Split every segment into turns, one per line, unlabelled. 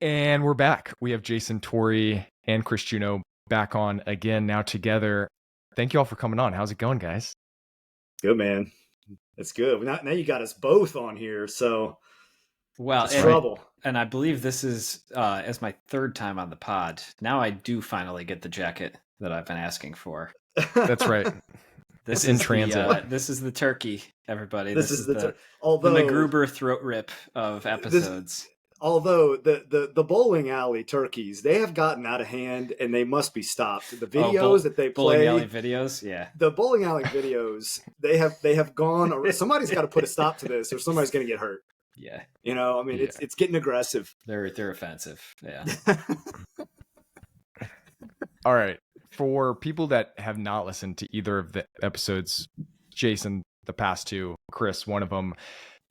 And we're back. We have Jason Tuori and Chris Juneau back on again now together. Thank you all for coming on. How's it going, guys?
Good, man. It's good. Now you got us both on here, so
well,
trouble.
And I believe this is as my third time on the pod. Now I do finally get the jacket that I've been asking for.
That's right.
This
is in transit.
This is the turkey, everybody.
This is the
MacGruber throat rip of episodes.
Although the bowling alley turkeys, they have gotten out of hand and they must be stopped. The videos that they play,
bowling alley videos, yeah.
The bowling alley videos, they have gone. Somebody's got to put a stop to this, or somebody's going to get hurt.
Yeah,
I mean, it's getting aggressive.
They're offensive. Yeah.
All right. For people that have not listened to either of the episodes, Jason, the past two, Chris, one of them.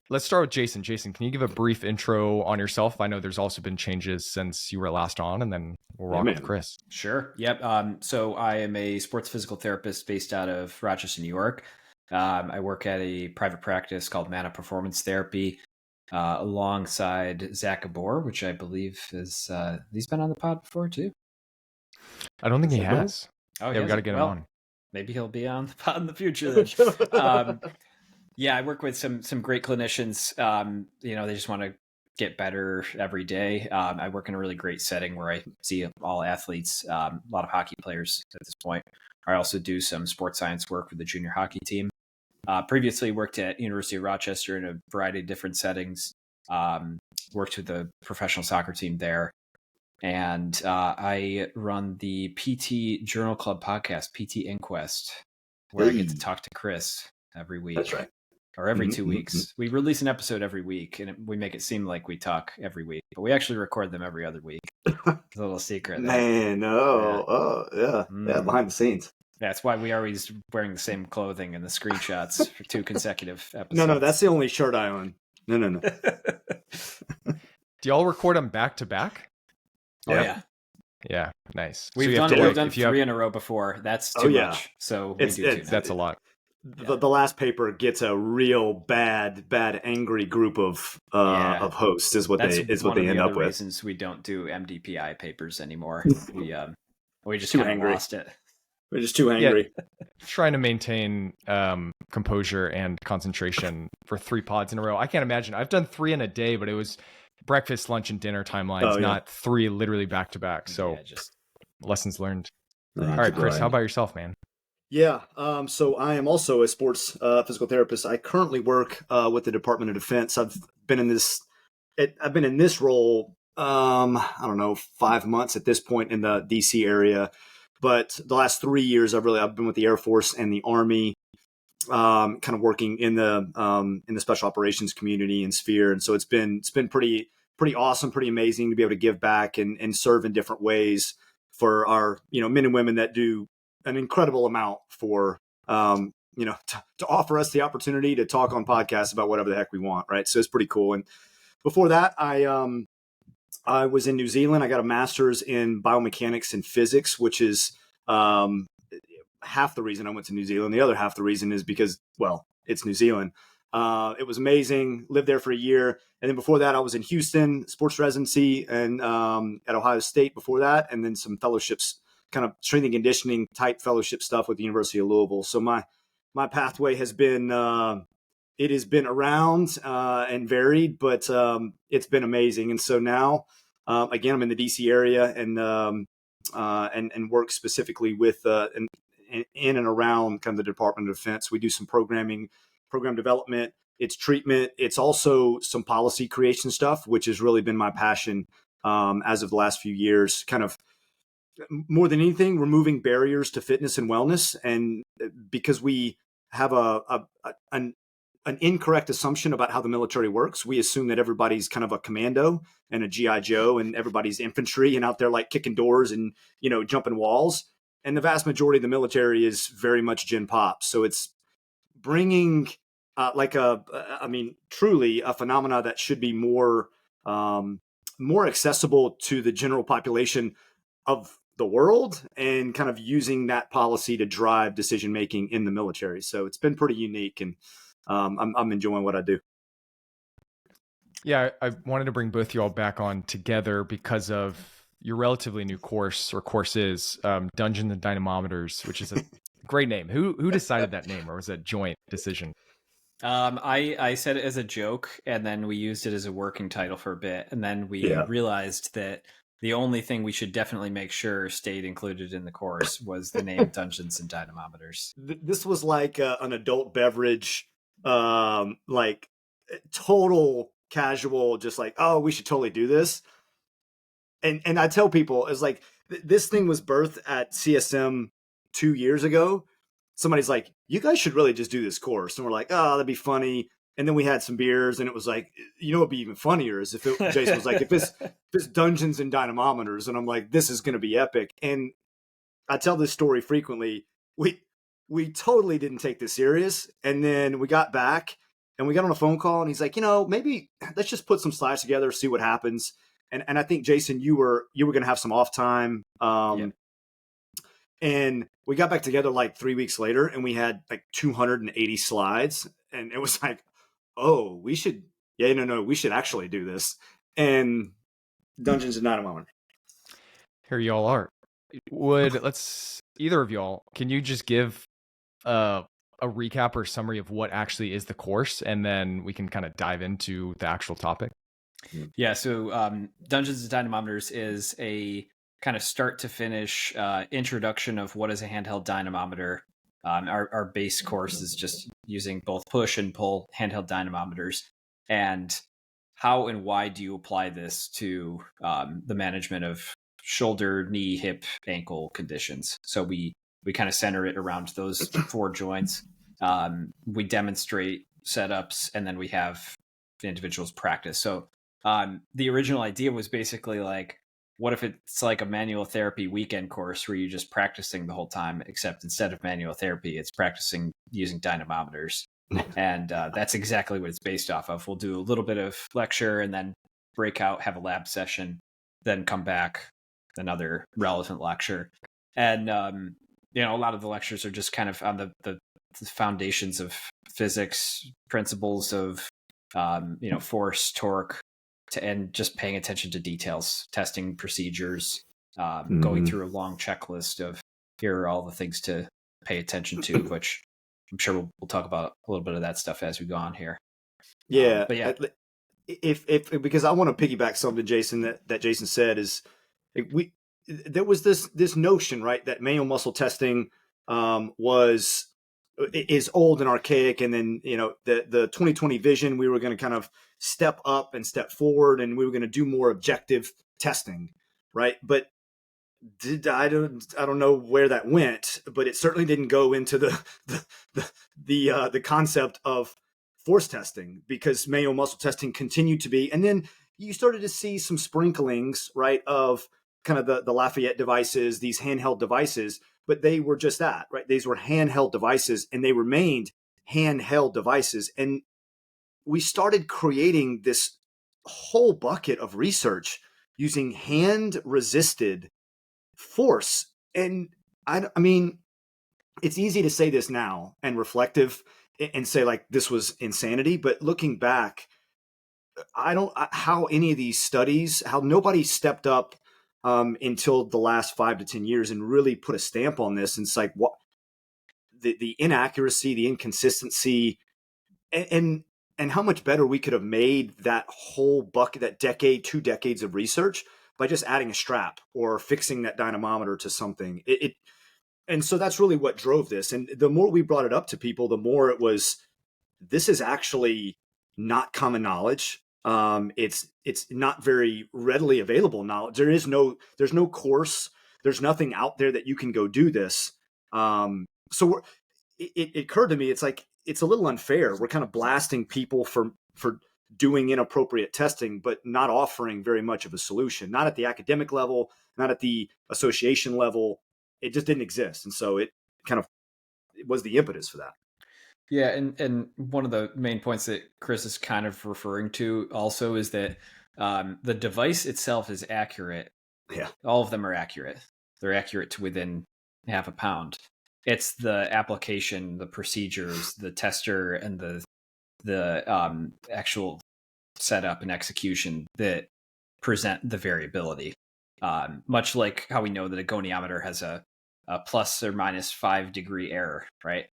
Let's start with Jason. Jason, can you give a brief intro on yourself? I know there's also been changes since you were last on, and then we'll rock with Chris.
Sure. Yep. So I am a sports physical therapist based out of Rochester, New York. I work at a private practice called Mana Performance Therapy alongside Zach Gabor, which I believe is he's been on the pod before too.
I don't think he has.
Oh,
yeah, we got to get him on.
Maybe he'll be on the pod in the future then. Yeah, I work with some great clinicians. They just want to get better every day. I work in a really great setting where I see all athletes, a lot of hockey players at this point. I also do some sports science work with the junior hockey team. Previously worked at University of Rochester in a variety of different settings. Worked with the professional soccer team there. And I run the PT Journal Club podcast, PT Inquest, where I get to talk to Chris every week.
That's right.
Or every 2 weeks. We release an episode every week, and we make it seem like we talk every week, but we actually record them every other week. It's a little secret.
Man, yeah, behind the scenes.
That's why we are always wearing the same clothing in the screenshots for 2 consecutive episodes.
No, that's the only shirt I own. No.
Do y'all record them back to back?
Oh, yeah.
Yeah, nice.
We've done 3 in a row before. That's too much. So we do 2.
That's a lot.
The last paper gets a real bad, angry group of hosts. Is what they end up with. One of the other
reasons we don't do MDPI papers anymore. We just kind of lost it.
We're just too angry.
Yeah, trying to maintain composure and concentration for 3 pods in a row. I can't imagine. I've done 3 in a day, but it was breakfast, lunch, and dinner timelines, not 3 literally back to back. So lessons learned. All right, Chris, how about yourself, man?
Yeah, so I am also a sports physical therapist. I currently work with the Department of Defense. I've been in this role, I don't know, 5 months at this point in the DC area. But the last 3 years, I've been with the Air Force and the Army, kind of working in the special operations community and sphere. And so it's been pretty awesome, pretty amazing to be able to give back and serve in different ways for our men and women that do an incredible amount for, to offer us the opportunity to talk on podcasts about whatever the heck we want. Right. So it's pretty cool. And before that, I was in New Zealand. I got a master's in biomechanics and physics, which is, half the reason I went to New Zealand. The other half the reason is because, it's New Zealand. It was amazing. Lived there for a year. And then before that, I was in Houston, sports residency, and at Ohio State before that, and then some fellowships, kind of strength and conditioning type fellowship stuff with the University of Louisville. So my pathway has been it has been around and varied, but it's been amazing. And so now, again, I'm in the DC area and work specifically with in and around kind of the Department of Defense. We do some program development. It's treatment. It's also some policy creation stuff, which has really been my passion as of the last few years. Kind of more than anything, removing barriers to fitness and wellness. And because we have an incorrect assumption about how the military works, we assume that everybody's kind of a commando and a GI Joe, and everybody's infantry and out there like kicking doors and jumping walls. And the vast majority of the military is very much gen pop. So it's bringing truly a phenomena that should be more accessible to the general population of the world, and kind of using that policy to drive decision making in the military. So it's been pretty unique, and I'm enjoying what I do.
Yeah, I wanted to bring both you all back on together because of your relatively new course or courses, Dungeons and Dynamometers, which is a great name. Who decided that name, or was that joint decision?
I said it as a joke, and then we used it as a working title for a bit, and then we
Yeah.
realized that the only thing we should definitely make sure stayed included in the course was the name Dungeons and Dynamometers.
This was like an adult beverage, like total casual, just like, oh, we should totally do this. And I tell people, it's like this thing was birthed at CSM 2 years ago. Somebody's like, you guys should really just do this course, and we're like, oh, that'd be funny. And then we had some beers, and it was like, what'd be even funnier is if Jason was like, if it's Dungeons and Dynamometers, and I'm like, this is going to be epic. And I tell this story frequently. We totally didn't take this serious, and then we got back and we got on a phone call, and he's like, maybe let's just put some slides together, see what happens. And I think Jason, you were going to have some off time,
Yep.
and we got back together like 3 weeks later, and we had like 280 slides, and it was like, oh, we should, we should actually do this. And Dungeons and Dynamometers.
Here y'all are. Let's either of y'all, can you just give a recap or summary of what actually is the course, and then we can kind of dive into the actual topic?
Yeah, so Dungeons and Dynamometers is a kind of start to finish introduction of what is a handheld dynamometer. Our base course is just using both push and pull handheld dynamometers, and how and why do you apply this to the management of shoulder, knee, hip, ankle conditions. So we kind of center it around those 4 joints. We demonstrate setups, and then we have the individuals practice. So the original idea was basically like, what if it's like a manual therapy weekend course where you're just practicing the whole time, except instead of manual therapy, it's practicing using dynamometers. And that's exactly what it's based off of. We'll do a little bit of lecture and then break out, have a lab session, then come back, another relevant lecture. And, a lot of the lectures are just kind of on the foundations of physics, principles of, force, torque, and just paying attention to details, testing procedures, going through a long checklist of here are all the things to pay attention to, which I'm sure we'll talk about a little bit of that stuff as we go on here.
Yeah.
But yeah,
if because I want to piggyback something Jason that Jason said is there was this notion, right, that manual muscle testing is old and archaic, and then the 2020 vision, we were going to kind of step up and step forward, and we were going to do more objective testing, right? But I don't know where that went, but it certainly didn't go into the concept of force testing, because manual muscle testing continued to be, and then you started to see some sprinklings, right, of kind of the Lafayette devices, these handheld devices, but they were just that, right? These were handheld devices, and they remained handheld devices. And we started creating this whole bucket of research using hand-resisted force. And I mean, it's easy to say this now and reflective and say like this was insanity, but looking back, how any of these studies, how nobody stepped up until the last 5 to 10 years and really put a stamp on this. And it's like, what the inaccuracy, the inconsistency, and how much better we could have made that whole bucket, that decade, 2 decades of research, by just adding a strap or fixing that dynamometer to something. And so that's really what drove this. And the more we brought it up to people, the more it was, this is actually not common knowledge. It's not very readily available knowledge. There's no course. There's nothing out there that you can go do this. So it occurred to me, it's like, it's a little unfair. We're kind of blasting people for doing inappropriate testing, but not offering very much of a solution, not at the academic level, not at the association level. It just didn't exist. And so it was the impetus for that.
Yeah, and one of the main points that Chris is kind of referring to also is that the device itself is accurate.
Yeah.
All of them are accurate. They're accurate to within half a pound. It's the application, the procedures, the tester, and the actual setup and execution that present the variability. Much like how we know that a goniometer has a plus or minus 5 degree error, right?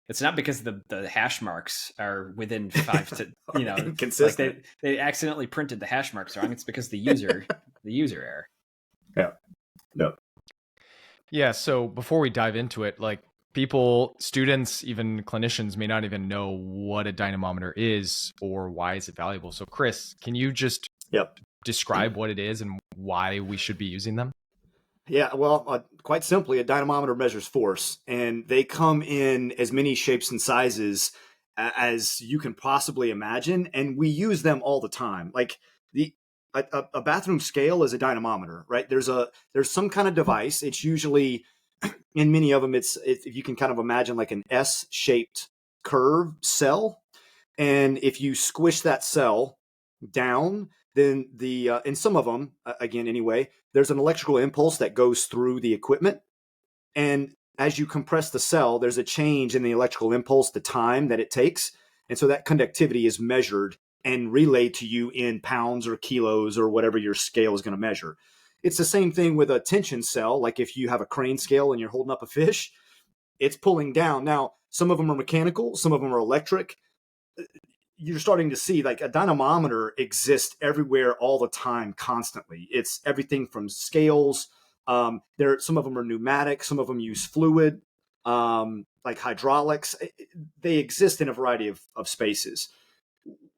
It's not because the hash marks are within 5 to,
inconsistent.
Like they accidentally printed the hash marks wrong. It's because the user error.
Yeah. No.
Yeah. So before we dive into it, like people, students, even clinicians may not even know what a dynamometer is or why is it valuable. So Chris, can you just describe what it is and why we should be using them?
Yeah, well, quite simply, a dynamometer measures force, and they come in as many shapes and sizes as you can possibly imagine, and we use them all the time. Like a bathroom scale is a dynamometer, right? There's some kind of device. It's usually in many of them. It's you can kind of imagine like an S-shaped curve cell, and if you squish that cell down, then in some of them, again anyway, there's an electrical impulse that goes through the equipment, and as you compress the cell, there's a change in the electrical impulse, the time that it takes, and so that conductivity is measured and relayed to you in pounds or kilos or whatever your scale is going to measure. It's the same thing with a tension cell. Like if you have a crane scale and you're holding up a fish, it's pulling down. Now, some of them are mechanical, some of them are electric. You're starting to see like a dynamometer exists everywhere all the time, constantly. It's everything from scales. Some of them are pneumatic, some of them use fluid, like hydraulics. They exist in a variety of spaces.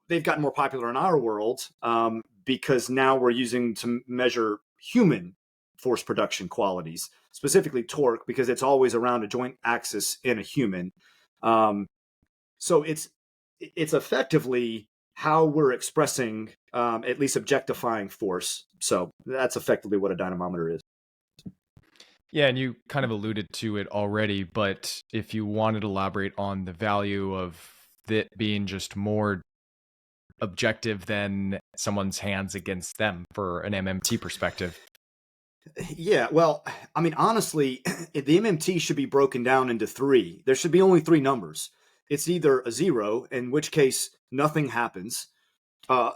They've gotten more popular in our world because now we're using to measure human force production qualities, specifically torque, because it's always around a joint axis in a human. So it's effectively how we're expressing, at least objectifying force. So that's effectively what a dynamometer is.
Yeah, and you kind of alluded to it already, but if you wanted to elaborate on the value of it being just more objective than someone's hands against them for an MMT perspective.
Yeah, well, I mean, honestly, the MMT should be broken down into 3. There should be only 3 numbers. It's either a 0, in which case nothing happens, a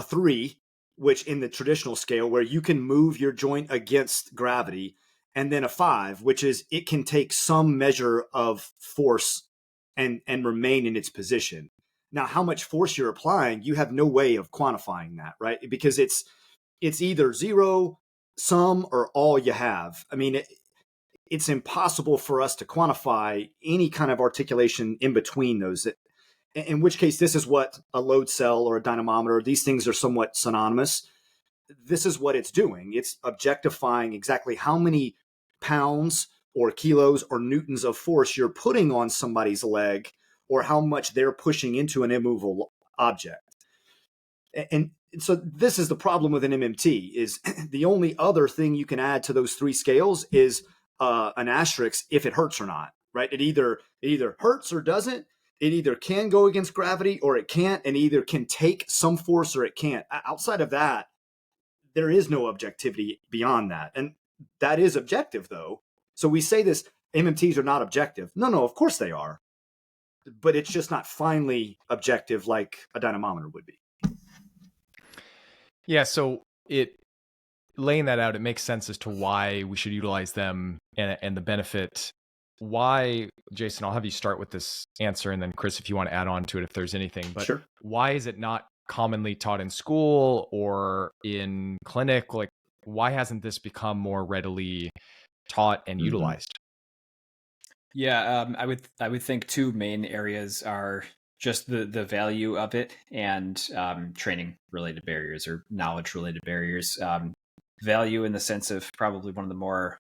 3, which in the traditional scale where you can move your joint against gravity, and then a 5, which is it can take some measure of force and remain in its position. Now, how much force you're applying, you have no way of quantifying that, right? Because it's either 0, some, or all you have. I mean, it's impossible for us to quantify any kind of articulation in between those. In which case, this is what a load cell or a dynamometer, these things are somewhat synonymous. This is what it's doing. It's objectifying exactly how many pounds or kilos or newtons of force you're putting on somebody's leg, or how much they're pushing into an immovable object. And so this is the problem with an MMT, is the only other thing you can add to those 3 scales is an asterisk if it hurts or not, right? It either hurts or doesn't. It either can go against gravity or it can't, and either can take some force or it can't. Outside of that, there is no objectivity beyond that. And that is objective, though. So we say this, MMTs are not objective. No, of course they are. But it's just not finely objective like a dynamometer would be.
Yeah, so laying that out, it makes sense as to why we should utilize them and the benefit. Why, Jason, I'll have you start with this answer, and then Chris, if you want to add on to it, if there's anything. But
sure.
Why is it not commonly taught in school or in clinic? Like, why hasn't this become more readily taught and utilized?
Yeah, I would think 2 main areas are just the value of it and training related barriers or knowledge related barriers. Value in the sense of probably one of the more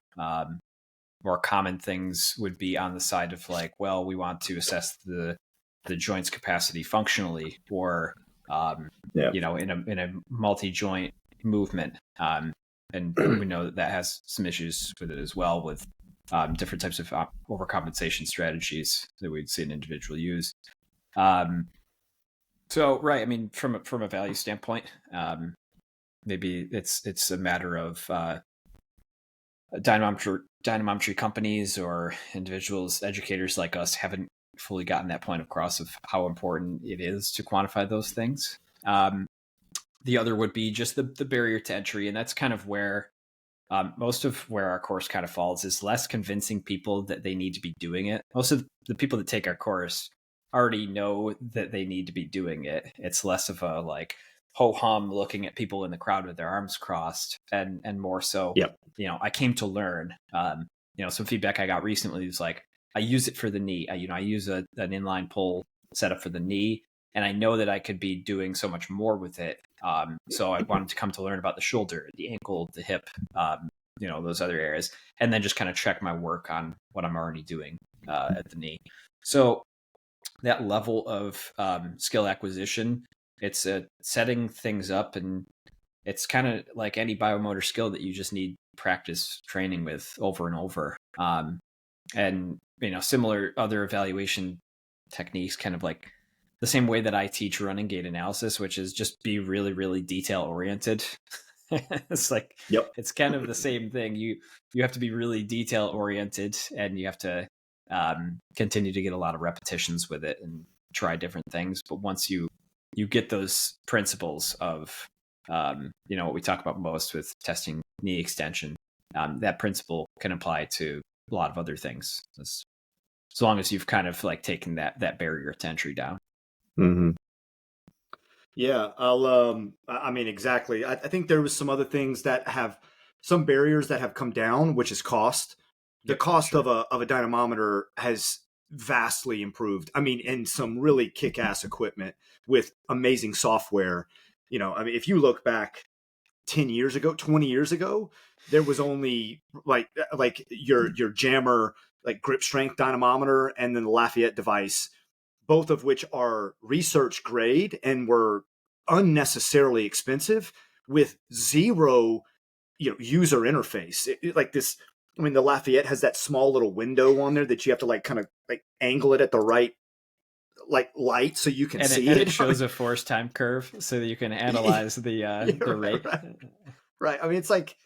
common things would be on the side of like, well, we want to assess the joint's capacity functionally, or in a multi-joint movement, and we know that has some issues with it as well, with different types of overcompensation strategies that we'd see an individual use. So right, I mean, from a value standpoint, maybe it's a matter of dynamometry companies or individuals, educators like us, haven't fully gotten that point across of how important it is to quantify those things. The other would be just the barrier to entry. And that's kind of where most of where our course kind of falls is less convincing people that they need to be doing it. Most of the people that take our course already know that they need to be doing it. It's less of a like ho hum looking at people in the crowd with their arms crossed, and more so,
Yep.
I came to learn. Some feedback I got recently was like, I use it for the knee. I use an inline pull setup for the knee, and I know that I could be doing so much more with it. So I wanted to come to learn about the shoulder, the ankle, the hip, those other areas, and then just kind of check my work on what I'm already doing at the knee. So that level of skill acquisition, it's setting things up, and it's kind of like any biomotor skill that you just need practice training with over and over. And similar other evaluation techniques, kind of like the same way that I teach running gait analysis, which is just be really, really detail oriented. It's like,
Yep.
It's kind of the same thing. You have to be really detail oriented, and you have to continue to get a lot of repetitions with it and try different things. But once you get those principles of what we talk about most with testing knee extension, that principle can apply to a lot of other things, as long as you've kind of like taken that barrier to entry down.
Mm-hmm. Yeah, I mean, exactly. I think there was some other things that have some barriers that have come down, which is cost. The cost of a dynamometer has vastly improved. I mean, and some really kick-ass equipment with amazing software. I mean, if you look back 10 years ago, 20 years ago, there was only like your jammer, like grip strength dynamometer, and then the Lafayette device, both of which are research grade and were unnecessarily expensive with zero, user interface. Like this, I mean, the Lafayette has that small little window on there that you have to like kind of like angle it at the right like light so you can see
it shows a force time curve so that you can analyze the rate.
Right. I mean, it's like,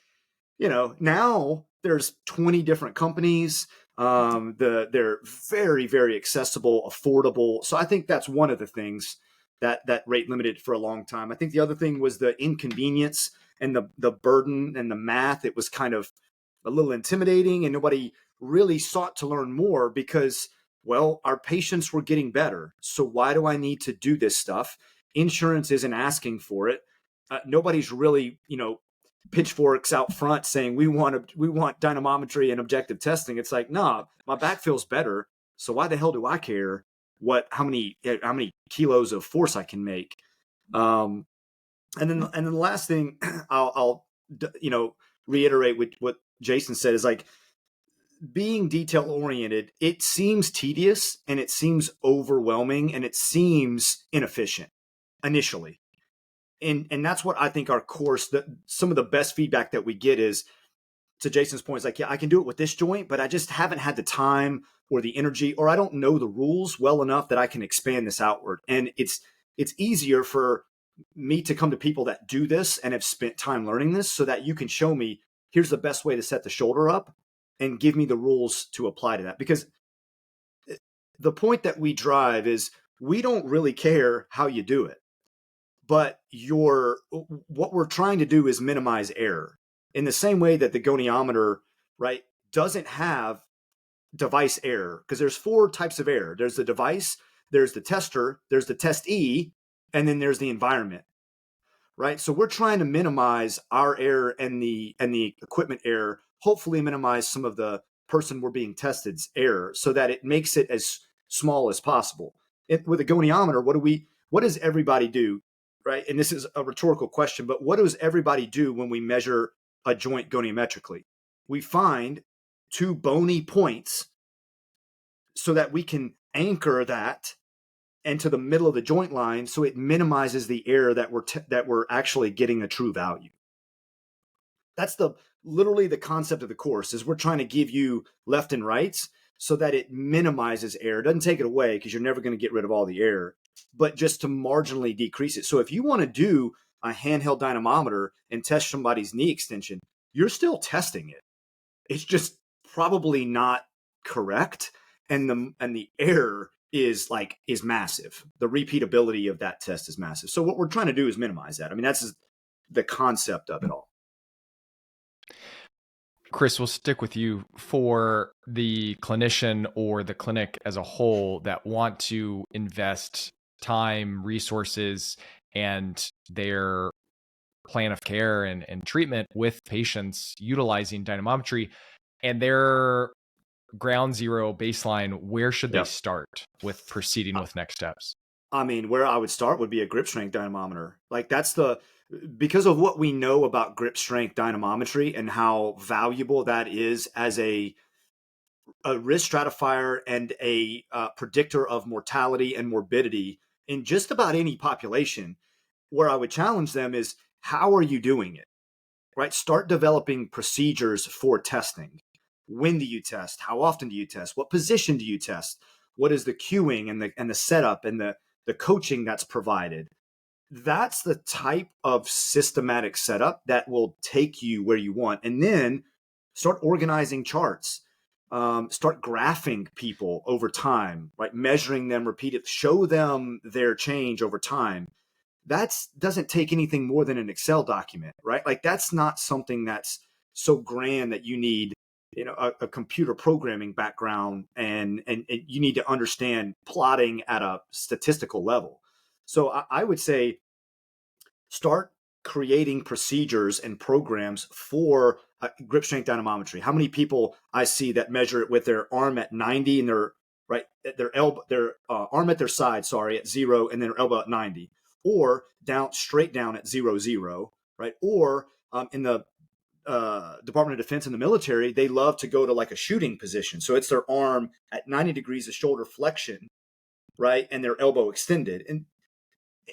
now there's 20 different companies. They're very, very accessible, affordable. So I think that's one of the things that rate limited for a long time. I think the other thing was the inconvenience and the burden and the math. It was kind of a little intimidating, and nobody really sought to learn more because, well, our patients were getting better. So why do I need to do this stuff? Insurance isn't asking for it. Nobody's really, pitchforks out front saying we want dynamometry and objective testing. It's like, nah, my back feels better. So why the hell do I care how many kilos of force I can make? And then the last thing I'll reiterate with what Jason said is like, being detail oriented, it seems tedious and it seems overwhelming and it seems inefficient initially. And that's what I think our course, some of the best feedback that we get is, to Jason's point, is like, yeah, I can do it with this joint, but I just haven't had the time or the energy, or I don't know the rules well enough that I can expand this outward. And it's easier for me to come to people that do this and have spent time learning this so that you can show me, here's the best way to set the shoulder up and give me the rules to apply to that. Because the point that we drive is we don't really care how you do it. But what we're trying to do is minimize error in the same way that the goniometer, right, doesn't have device error, because there's 4 types of error. There's the device, there's the tester, there's the testee, and then there's the environment, right? So we're trying to minimize our error and the equipment error, hopefully minimize some of the person we're being tested's error so that it makes it as small as possible. With a goniometer, what does everybody do? Right. And this is a rhetorical question, but what does everybody do when we measure a joint goniometrically? We find 2 bony points so that we can anchor that into the middle of the joint line so it minimizes the error that we're actually getting a true value. That's literally the concept of the course, is we're trying to give you left and rights so that it minimizes error. It doesn't take it away because you're never going to get rid of all the error, but just to marginally decrease it. So if you want to do a handheld dynamometer and test somebody's knee extension, you're still testing it. It's just probably not correct. And the error is massive. The repeatability of that test is massive. So what we're trying to do is minimize that. I mean, that's the concept of it all.
Chris, we'll stick with you for the clinician or the clinic as a whole that want to invest time, resources, and their plan of care and treatment with patients utilizing dynamometry, and their ground zero baseline. Where should they start with proceeding with next steps?
I mean, where I would start would be a grip strength dynamometer. Like because of what we know about grip strength dynamometry and how valuable that is as a risk stratifier and a predictor of mortality and morbidity in just about any population. Where I would challenge them is, how are you doing it? Right? Start developing procedures for testing. When do you test? How often do you test? What position do you test? What is the cueing and the setup and the coaching that's provided? That's the type of systematic setup that will take you where you want. And then start organizing charts. Start graphing people over time, right? Measuring them repeatedly, show them their change over time. That doesn't take anything more than an Excel document, right? Like, that's not something that's so grand that you need, a computer programming background and you need to understand plotting at a statistical level. So I would say start creating procedures and programs for grip strength dynamometry. How many people I see that measure it with their arm at 90 and their elbow, their arm at their side, at 0, and their elbow at 90, or straight down at 0, right? Or in the Department of Defense in the military, they love to go to like a shooting position. So it's their arm at 90 degrees of shoulder flexion, right? And their elbow extended.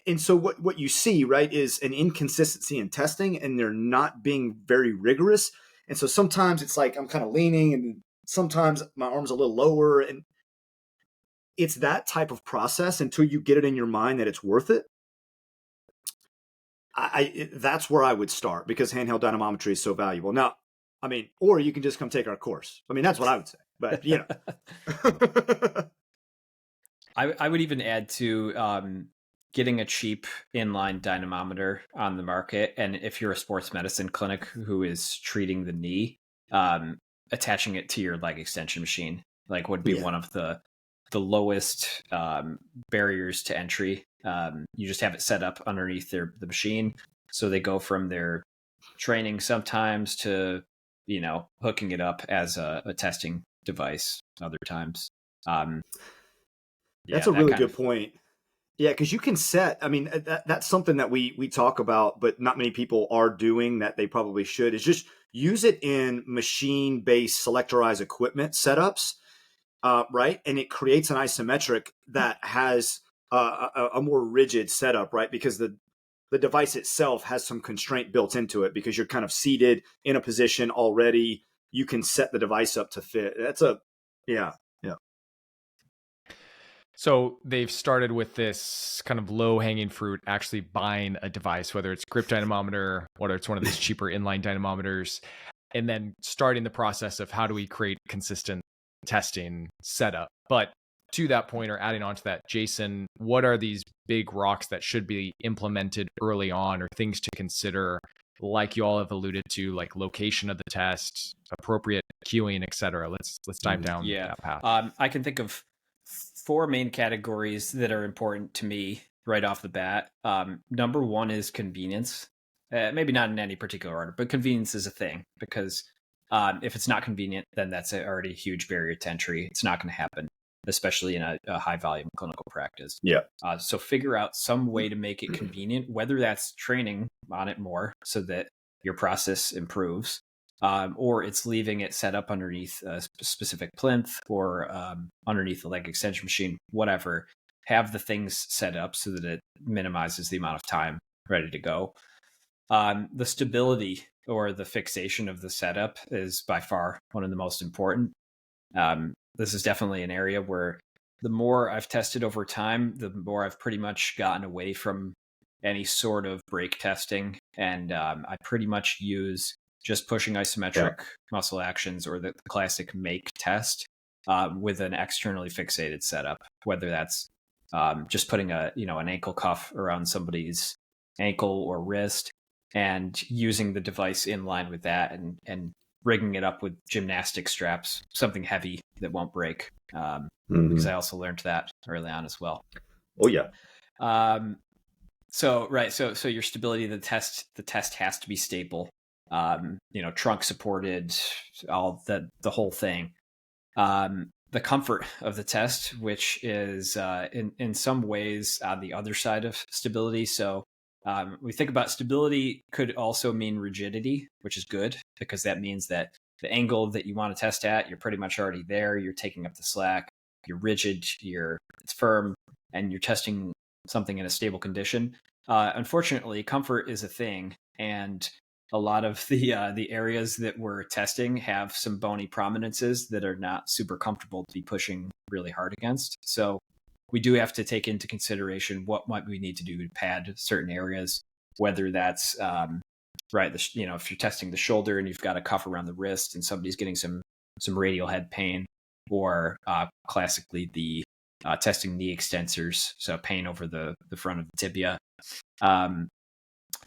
And so what you see, right, is an inconsistency in testing, and they're not being very rigorous. And so sometimes it's like I'm kind of leaning, and sometimes my arm's a little lower. And it's that type of process until you get it in your mind that it's worth it. That's where I would start, because handheld dynamometry is so valuable. Now, I mean, or you can just come take our course. I mean, that's what I would say. But,
I would even add to getting a cheap inline dynamometer on the market. And if you're a sports medicine clinic who is treating the knee, attaching it to your leg extension machine, would be one of the lowest barriers to entry. You just have it set up underneath the machine. So they go from their training sometimes to, hooking it up as a testing device other times.
That's a really good point. Yeah, because you can that's something that we talk about, but not many people are doing that they probably should, is just use it in machine-based selectorized equipment setups, right? And it creates an isometric that has a more rigid setup, right? Because the device itself has some constraint built into it, because you're kind of seated in a position already. You can set the device up to fit. Yeah.
So they've started with this kind of low-hanging fruit, actually buying a device, whether it's grip dynamometer, whether it's one of these cheaper inline dynamometers, and then starting the process of how do we create consistent testing setup. But to that point, or adding on to that, Jason, what are these big rocks that should be implemented early on, or things to consider, like you all have alluded to, like location of the test, appropriate cueing, et cetera? Let's dive down that path.
I can think of 4 main categories that are important to me right off the bat. Number 1 is convenience. Maybe not in any particular order, but convenience is a thing, because if it's not convenient, then that's already a huge barrier to entry. It's not going to happen, especially in a high volume clinical practice.
Yeah.
So figure out some way to make it convenient, whether that's training on it more so that your process improves, or it's leaving it set up underneath a specific plinth or underneath the leg extension machine, whatever. Have the things set up so that it minimizes the amount of time ready to go. The stability or the fixation of the setup is by far one of the most important. This is definitely an area where the more I've tested over time, the more I've pretty much gotten away from any sort of break testing. And I pretty much use just pushing isometric muscle actions, or the classic make test, with an externally fixated setup, whether that's just putting an ankle cuff around somebody's ankle or wrist and using the device in line with that and rigging it up with gymnastic straps, something heavy that won't break. Because I also learned that early on as well.
Oh yeah.
So your stability of the test has to be stable. Trunk supported, all the whole thing. The comfort of the test, which is in some ways on the other side of stability. So we think about stability could also mean rigidity, which is good because that means that the angle that you want to test at, you're pretty much already there. You're taking up the slack. You're rigid. It's firm, and you're testing something in a stable condition. Unfortunately, comfort is a thing, and a lot of the areas that we're testing have some bony prominences that are not super comfortable to be pushing really hard against. So we do have to take into consideration what might we need to do to pad certain areas, whether that's if you're testing the shoulder and you've got a cuff around the wrist and somebody's getting some radial head pain, or classically the testing knee extensors, so pain over the front of the tibia.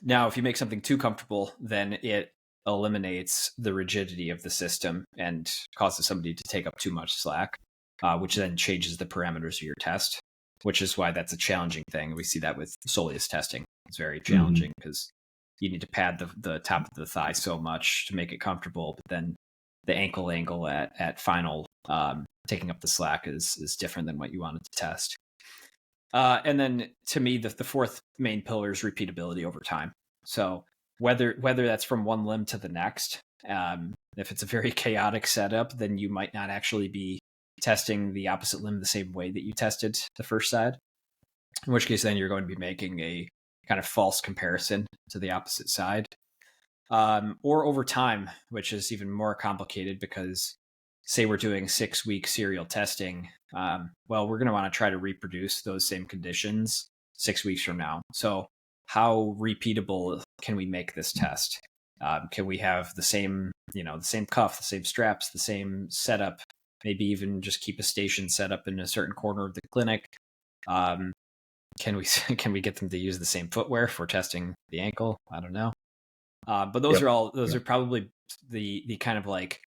Now, if you make something too comfortable, then it eliminates the rigidity of the system and causes somebody to take up too much slack, which then changes the parameters of your test, which is why that's a challenging thing. We see that with soleus testing. It's very challenging because you need to pad the top of the thigh so much to make it comfortable, but then the ankle angle at final taking up the slack is different than what you wanted to test. And then to me, the fourth main pillar is repeatability over time. So whether that's from one limb to the next, if it's a very chaotic setup, then you might not actually be testing the opposite limb the same way that you tested the first side, in which case then you're going to be making a kind of false comparison to the opposite side. Or over time, which is even more complicated because say we're doing 6-week serial testing, we're going to want to try to reproduce those same conditions 6 weeks from now. So how repeatable can we make this test? Can we have the same cuff, the same straps, the same setup, maybe even just keep a station set up in a certain corner of the clinic? Can we get them to use the same footwear for testing the ankle? I don't know. But those are probably the kind of like,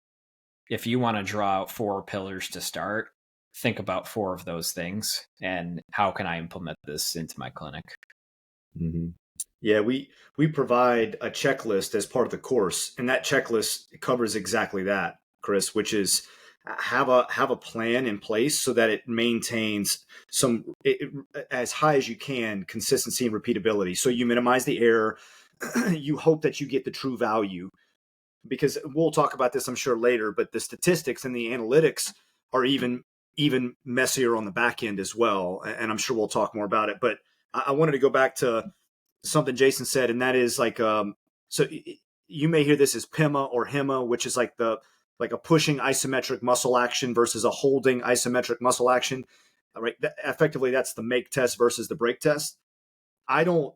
if you want to draw out 4 pillars to start, think about 4 of those things and how can I implement this into my clinic?
Mm-hmm. Yeah, we provide a checklist as part of the course, and that checklist covers exactly that, Chris, which is have a plan in place so that it maintains as high as you can consistency and repeatability. So you minimize the error, you hope that you get the true value. Because we'll talk about this, I'm sure, later, but the statistics and the analytics are even messier on the back end as well. And I'm sure we'll talk more about it. But I wanted to go back to something Jason said, and that is like, so you may hear this as PIMA or HEMA, which is like a pushing isometric muscle action versus a holding isometric muscle action. Right? Effectively, that's the make test versus the break test. I don't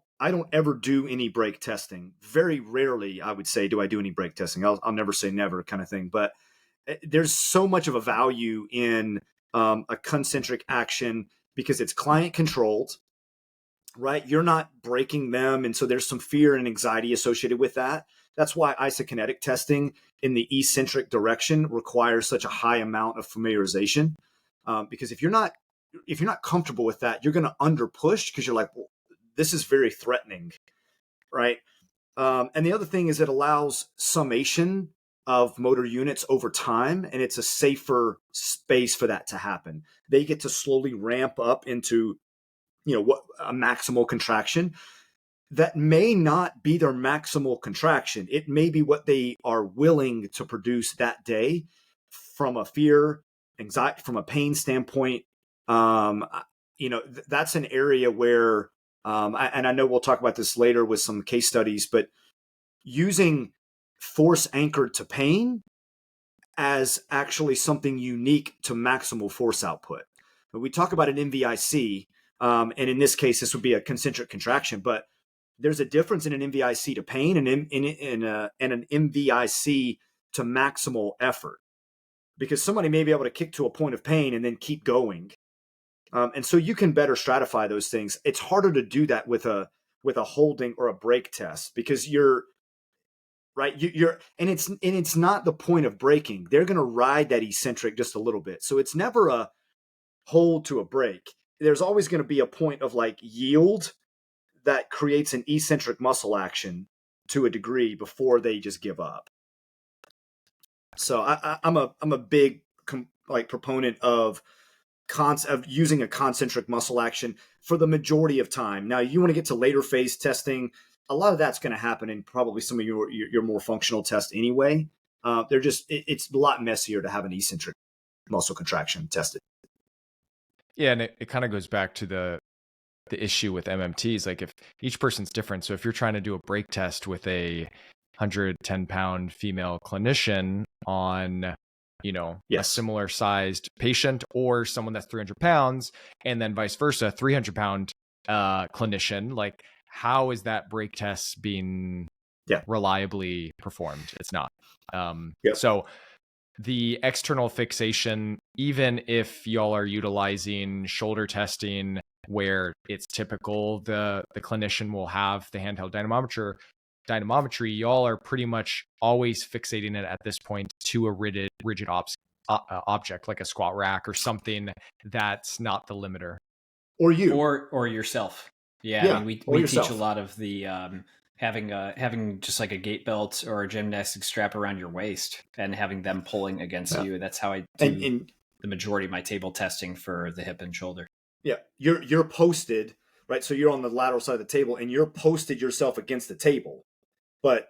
ever do any break testing. Very rarely, I would say, do I do any break testing. I'll never say never kind of thing. But there's so much of a value in a concentric action because it's client controlled, right? You're not breaking them. And so there's some fear and anxiety associated with that. That's why isokinetic testing in the eccentric direction requires such a high amount of familiarization. Because if you're not comfortable with that, you're going to under push because you're like, well, this is very threatening, right? And the other thing is it allows summation of motor units over time, and it's a safer space for that to happen. They get to slowly ramp up into, what a maximal contraction. That may not be their maximal contraction. It may be what they are willing to produce that day from a fear, anxiety, from a pain standpoint. That's an area where, and I know we'll talk about this later with some case studies, but using force anchored to pain as actually something unique to maximal force output. But we talk about an MVIC, and in this case, this would be a concentric contraction, but there's a difference in an MVIC to pain and an MVIC to maximal effort. because somebody may be able to kick to a point of pain and then keep going. And so you can better stratify those things. It's harder to do that with a holding or a break test, because you're right. And it's not the point of breaking. They're going to ride that eccentric just a little bit. So it's never a hold to a break. There's always going to be a point of like yield that creates an eccentric muscle action to a degree before they just give up. So I'm a big proponent of using a concentric muscle action for the majority of time. Now, you want to get to later phase testing. A lot of that's going to happen in probably some of your more functional tests anyway. It's a lot messier to have an eccentric muscle contraction tested.
Yeah, and it kind of goes back to the issue with MMTs. Like, if each person's different, so if you're trying to do a break test with a 110-pound female clinician on a similar sized patient, or someone that's 300 pounds, and then vice versa, 300-pound clinician, like, how is that break test being reliably performed? It's not. So the external fixation, even if y'all are utilizing shoulder testing where it's typical, the clinician will have the handheld dynamometry, y'all are pretty much always fixating it at this point to a rigid object like a squat rack or something that's not the limiter.
Or you.
Or yourself. Yeah, I mean, we teach a lot of the having just like a gait belt or a gymnastic strap around your waist and having them pulling against you. That's how I do the majority of my table testing for the hip and shoulder.
Yeah, you're posted, right? So you're on the lateral side of the table and you're posted yourself against the table. But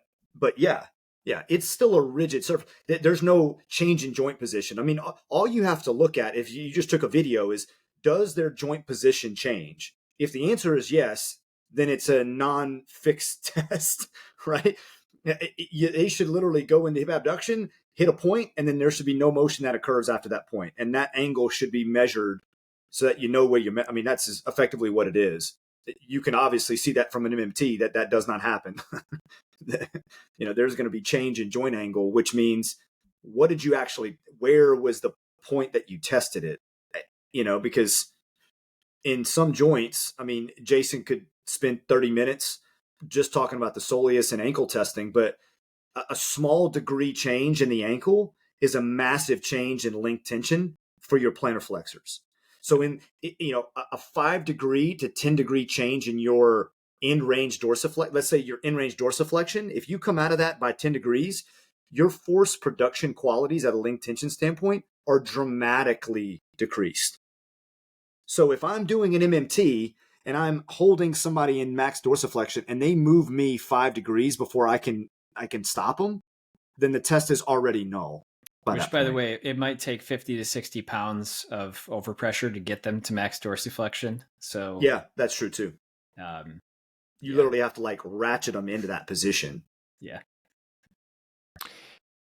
yeah, it's still a rigid surface. There's no change in joint position. I mean, all you have to look at, if you just took a video, is does their joint position change? If the answer is yes, then it's a non-fixed test, right? They should literally go into hip abduction, hit a point, and then there should be no motion that occurs after that point. And that angle should be measured so that you know where you're. I mean, that's effectively what it is. You can obviously see that from an MMT that does not happen. There's going to be change in joint angle, which means where was the point that you tested it? Because in some joints, I mean, Jason could spend 30 minutes just talking about the soleus and ankle testing, but a small degree change in the ankle is a massive change in link tension for your plantar flexors. So in a 5 degree to 10 degree change in your end range dorsiflexion, let's say your end range dorsiflexion, if you come out of that by 10 degrees, your force production qualities at a link tension standpoint are dramatically decreased. So if I'm doing an MMT and I'm holding somebody in max dorsiflexion and they move me 5 degrees before I can stop them, then the test is already null.
Which, by the way, it might take 50 to 60 pounds of overpressure to get them to max dorsiflexion. So
yeah, that's true too. You literally have to like ratchet them into that position.
Yeah.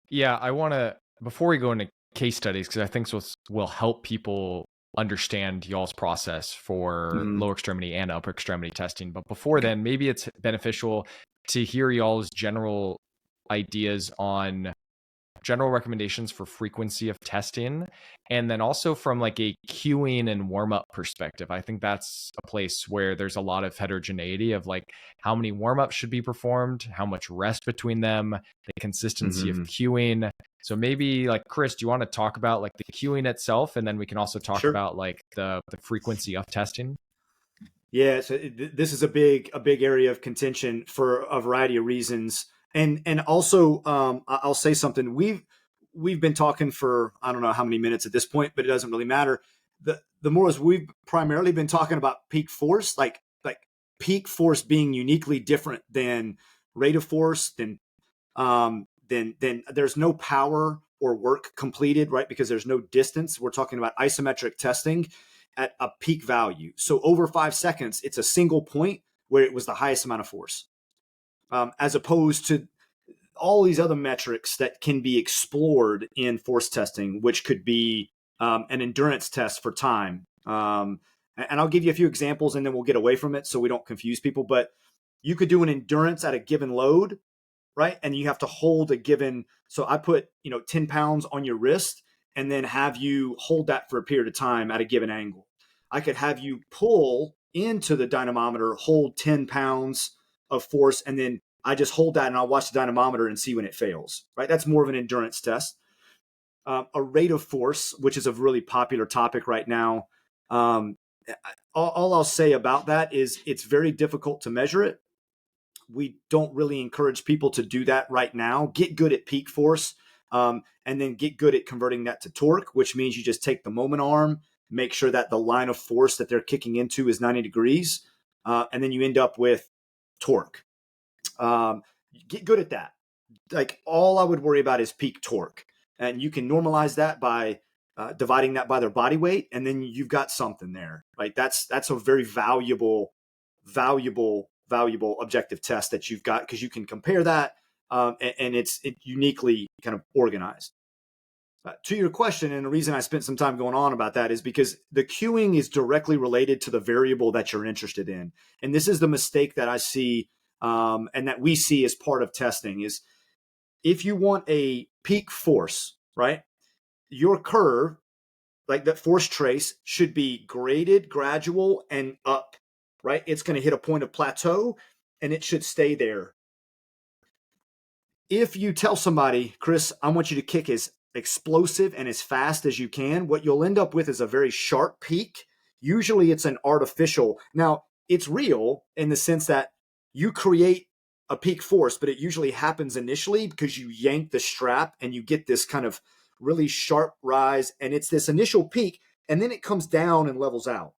Yeah, I want to, before we go into case studies, because I think will help people understand y'all's process for lower extremity and upper extremity testing. But before then, maybe it's beneficial to hear y'all's general ideas on general recommendations for frequency of testing, and then also from like a cueing and warm-up perspective. I think that's a place where there's a lot of heterogeneity of like how many warm-ups should be performed, how much rest between them, the consistency of cueing. So maybe like, Chris, do you want to talk about like the cueing itself, and then we can also talk about like the frequency of testing?
Yeah, so this is a big area of contention for a variety of reasons. And also, I'll say something. We've been talking for I don't know how many minutes at this point, but it doesn't really matter. The more as we've primarily been talking about peak force, like peak force being uniquely different than rate of force, then there's no power or work completed, right? Because there's no distance. We're talking about isometric testing at a peak value. So over 5 seconds, it's a single point where it was the highest amount of force. As opposed to all these other metrics that can be explored in force testing, which could be an endurance test for time. And I'll give you a few examples and then we'll get away from it so we don't confuse people. But you could do an endurance at a given load, right? And you have to hold a given. So I put 10 pounds on your wrist and then have you hold that for a period of time at a given angle. I could have you pull into the dynamometer, hold 10 pounds of force, and then I just hold that and I'll watch the dynamometer and see when it fails, right? That's more of an endurance test. A rate of force, which is a really popular topic right now. All I'll say about that is it's very difficult to measure it. We don't really encourage people to do that right now. Get good at peak force, and then get good at converting that to torque, which means you just take the moment arm, make sure that the line of force that they're kicking into is 90 degrees, and then you end up with torque. Get good at that. Like, all I would worry about is peak torque, and you can normalize that by dividing that by their body weight, and then you've got something there, right? That's a very valuable objective test that you've got, because you can compare that, and it's uniquely kind of organized. To your question, and the reason I spent some time going on about that is because the cueing is directly related to the variable that you're interested in. And this is the mistake that I see, and that we see as part of testing, is if you want a peak force, right, your curve, like that force trace, should be graded, gradual, and up, right? It's going to hit a point of plateau and it should stay there. If you tell somebody, Chris, I want you to kick as explosive and as fast as you can, what you'll end up with is a very sharp peak. Usually it's an artificial. Now, it's real in the sense that you create a peak force, but it usually happens initially because you yank the strap and you get this kind of really sharp rise, and it's this initial peak, and then it comes down and levels out.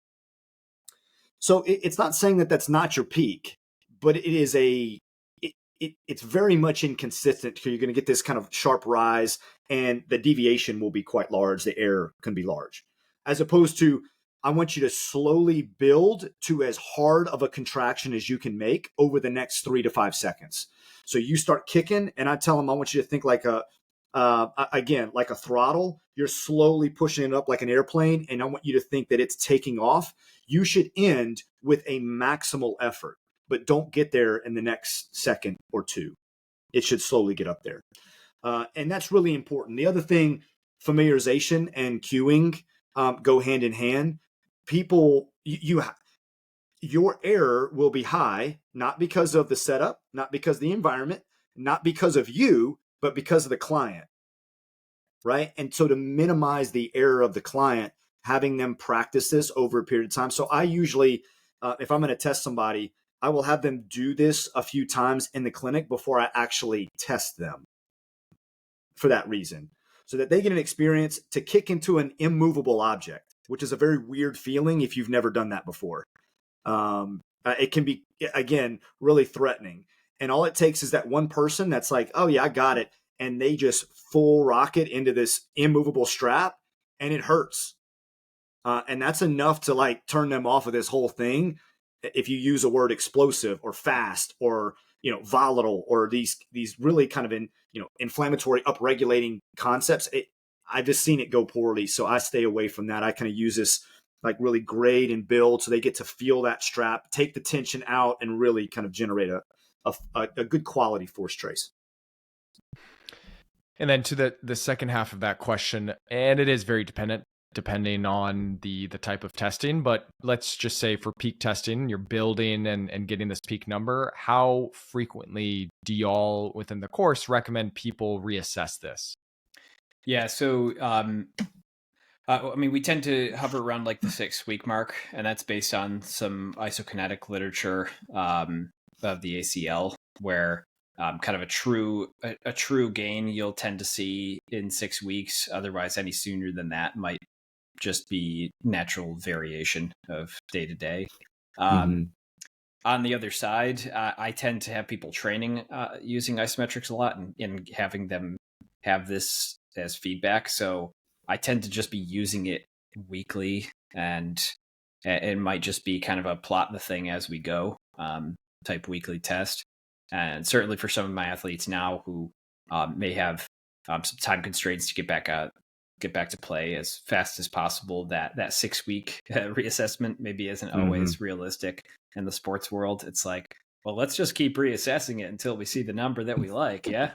So it's not saying that that's not your peak, but it is it's very much inconsistent. So you're going to get this kind of sharp rise, and the deviation will be quite large. The error can be large, as opposed to, I want you to slowly build to as hard of a contraction as you can make over the next 3 to 5 seconds. So you start kicking, and I tell them, I want you to think like again, like a throttle. You're slowly pushing it up like an airplane, and I want you to think that it's taking off. You should end with a maximal effort, but don't get there in the next second or two. It should slowly get up there. And that's really important. The other thing, familiarization and cueing go hand in hand. People, your error will be high, not because of the setup, not because of the environment, not because of you, but because of the client, right? And so to minimize the error of the client, having them practice this over a period of time. So I usually, if I'm going to test somebody, I will have them do this a few times in the clinic before I actually test them, for that reason, so that they get an experience to kick into an immovable object, which is a very weird feeling if you've never done that before. It can be, again, really threatening. And all it takes is that one person that's like, oh yeah, I got it. And they just full rocket into this immovable strap, and it hurts. And that's enough to like turn them off of this whole thing. If you use a word explosive or fast or, volatile, or these really kind of inflammatory, upregulating concepts, I've just seen it go poorly. So I stay away from that. I kind of use this like really grade and build, so they get to feel that strap, take the tension out, and really kind of generate a good quality force trace.
And then to the second half of that question, and it is very depending on the type of testing, but let's just say for peak testing, you're building and getting this peak number. How frequently do y'all within the course recommend people reassess this?
Yeah, so we tend to hover around like the 6-week mark, and that's based on some isokinetic literature of the ACL, where kind of a true gain you'll tend to see in 6 weeks. Otherwise, any sooner than that might just be natural variation of day to day. On the other side, I tend to have people training using isometrics a lot, and having them have this as feedback. So I tend to just be using it weekly, and it might just be kind of a plot the thing as we go type weekly test. And certainly for some of my athletes now who may have some time constraints to get back to play as fast as possible, that 6-week reassessment maybe isn't always realistic in the sports world. It's like, well, let's just keep reassessing it until we see the number that we like. Yeah.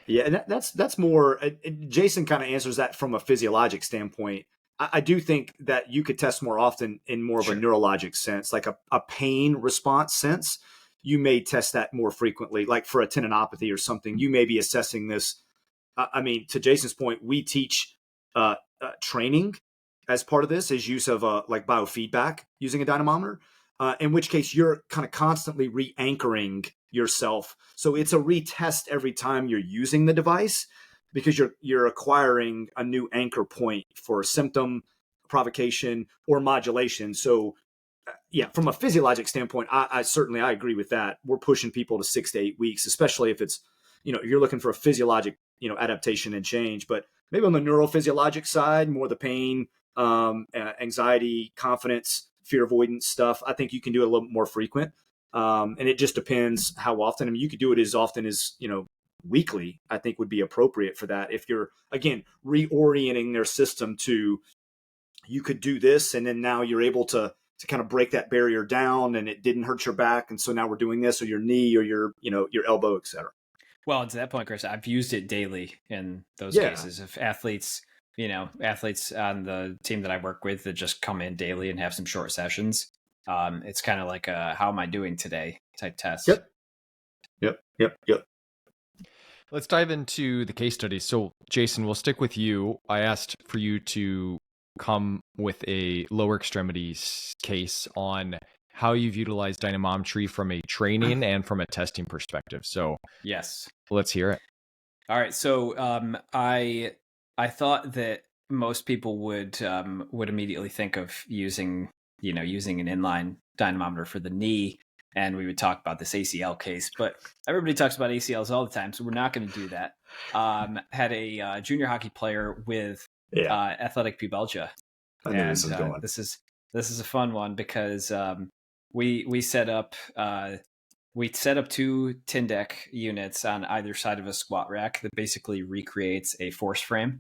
Yeah, and that's more. Jason kind of answers that from a physiologic standpoint. I do think that you could test more often in more of a
Sure.
neurologic sense, like a pain response sense. You may test that more frequently, like for a tendinopathy or something. You may be assessing this. I mean, to Jason's point, we teach training as part of this is use of like biofeedback using a dynamometer, in which case you're kind of constantly re-anchoring yourself. So it's a retest every time you're using the device because you're acquiring a new anchor point for symptom provocation or modulation. So yeah, from a physiologic standpoint, I certainly I agree with that. We're pushing people to 6 to 8 weeks, especially if it's you're looking for a physiologic adaptation and change. But maybe on the neurophysiologic side, more the pain, anxiety, confidence, fear avoidance stuff. I think you can do it a little more frequent, and it just depends how often. I mean, you could do it as often as weekly. I think would be appropriate for that. If you're again reorienting their system to you could do this, and then now you're able to kind of break that barrier down, and it didn't hurt your back, and so now we're doing this, or your knee, or your your elbow, etc.
Well, to that point, Chris, I've used it daily in those
Yeah.
cases. If athletes, athletes on the team that I work with that just come in daily and have some short sessions, it's kind of like a "How am I doing today?" type test.
Yep. Yep. Yep. Yep.
Let's dive into the case studies. So, Jason, we'll stick with you. I asked for you to come with a lower extremities case on how you've utilized dynamometry from a training and from a testing perspective. So,
Yes.
let's hear it.
All right. So, I thought that most people would immediately think of using an inline dynamometer for the knee, and we would talk about this ACL case. But everybody talks about ACLs all the time, so we're not going to do that. Had a junior hockey player with athletic pubalgia.
I knew this was going.
This is a fun one because we set up two Tyndek units on either side of a squat rack that basically recreates a force frame.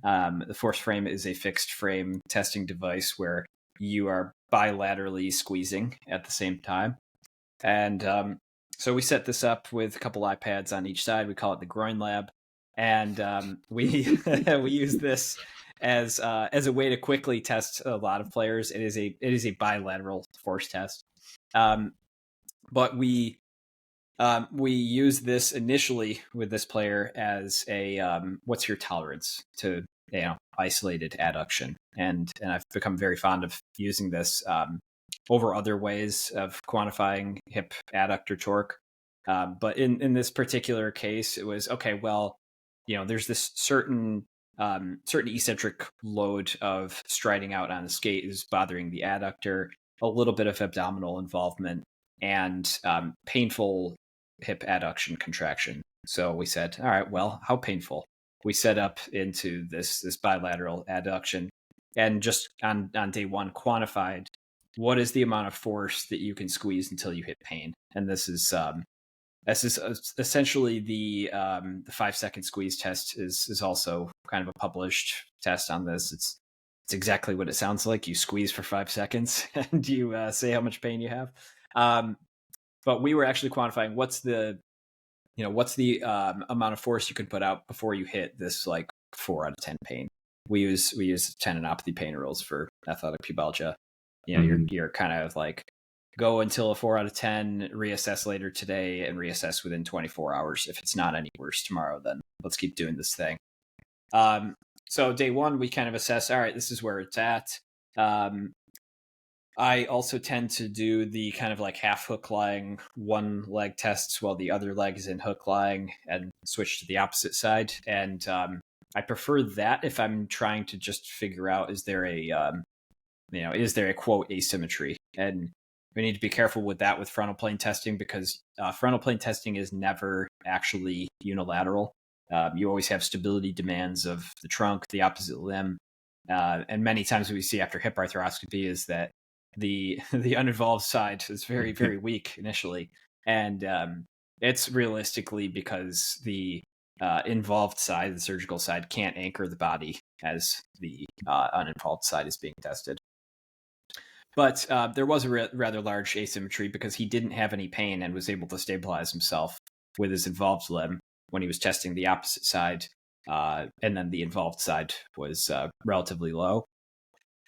The force frame is a fixed frame testing device where you are bilaterally squeezing at the same time. And so we set this up with a couple iPads on each side. We call it the groin lab. And we we use this as a way to quickly test a lot of players. It is a bilateral force test. But we use this initially with this player as a what's your tolerance to isolated adduction, and I've become very fond of using this over other ways of quantifying hip adductor torque. But in this particular case, it was okay. Well, there's this certain eccentric load of striding out on a skate is bothering the adductor, a little bit of abdominal involvement, and painful hip adduction contraction. So we said, all right, well, how painful? We set up into this bilateral adduction, and just on day one quantified what is the amount of force that you can squeeze until you hit pain. And this is essentially the 5-second squeeze test is also kind of a published test on this. It's exactly what it sounds like. You squeeze for 5 seconds and you say how much pain you have. But we were actually quantifying what's the amount of force you could put out before you hit this like 4 out of 10 pain. We use tendinopathy pain rules for athletic pubalgia. You're kind of like go until a 4 out of 10, reassess later today, and reassess within 24 hours. If it's not any worse tomorrow, then let's keep doing this thing. So day one, we kind of assess, all right, this is where it's at. I also tend to do the kind of like half hook lying, one leg tests while the other leg is in hook lying, and switch to the opposite side. And I prefer that if I'm trying to just figure out, is there a quote asymmetry? And we need to be careful with that with frontal plane testing, because frontal plane testing is never actually unilateral. You always have stability demands of the trunk, the opposite limb. And many times what we see after hip arthroscopy is that the uninvolved side is very, very weak initially. And it's realistically because the involved side, the surgical side, can't anchor the body as the uninvolved side is being tested. But there was a rather large asymmetry because he didn't have any pain and was able to stabilize himself with his involved limb. when he was testing the opposite side. And then the involved side was relatively low.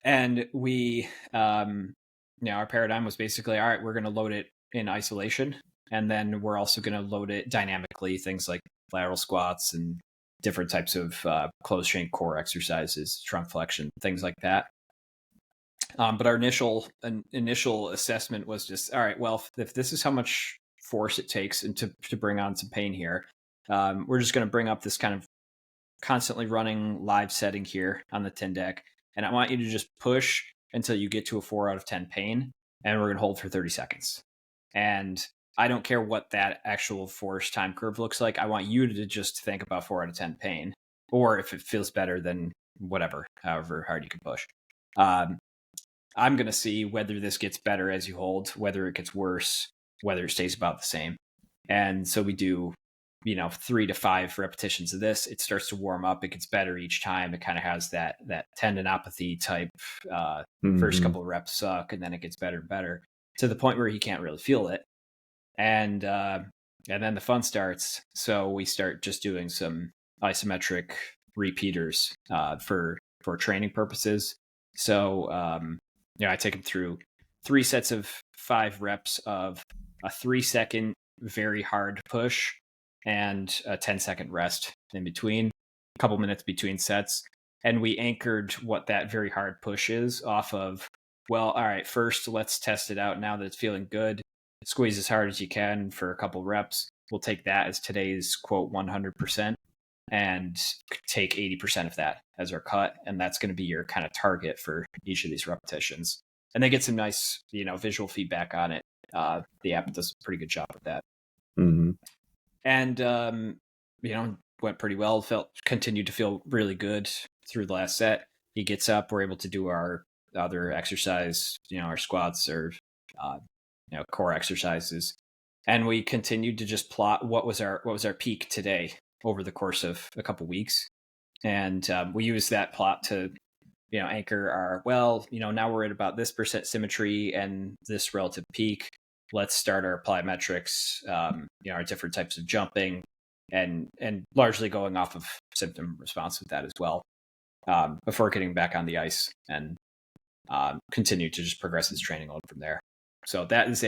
And we, our paradigm was basically, all right, we're going to load it in isolation. And then we're also going to load it dynamically, things like lateral squats and different types of closed chain core exercises, trunk flexion, things like that. But our initial assessment was just, all right, well, if this is how much force it takes and to bring on some pain here, we're just going to bring up this kind of constantly running live setting here on the Tyndek. And I want you to just push until you get to a 4 out of 10 pain, and we're going to hold for 30 seconds. And I don't care what that actual force time curve looks like. I want you to just think about 4 out of 10 pain, or if it feels better, then whatever, however hard you can push. I'm going to see whether this gets better as you hold, whether it gets worse, whether it stays about the same. And so we do, 3 to 5 repetitions of this. It starts to warm up. It gets better each time. It kind of has that tendinopathy type first couple of reps suck, and then it gets better and better to the point where he can't really feel it. And then the fun starts. So we start just doing some isometric repeaters for training purposes. So I take him through 3 sets of 5 reps of a 3-second very hard push and a 10-second rest in between, a couple minutes between sets. And we anchored what that very hard push is off of, well, all right, first let's test it out now that it's feeling good. Squeeze as hard as you can for a couple reps. We'll take that as today's quote 100% and take 80% of that as our cut. And that's going to be your kind of target for each of these repetitions. And they get some nice, visual feedback on it. The app does a pretty good job with that.
Mm-hmm.
And, went pretty well, continued to feel really good through the last set. He gets up, we're able to do our other exercise, our squats or, core exercises. And we continued to just plot what was our peak today over the course of a couple weeks. And we used that plot to, anchor our, now we're at about this % symmetry and this relative peak. Let's start our plyometrics, our different types of jumping and largely going off of symptom response with that as well, before getting back on the ice and continue to just progress his training load from there. So that is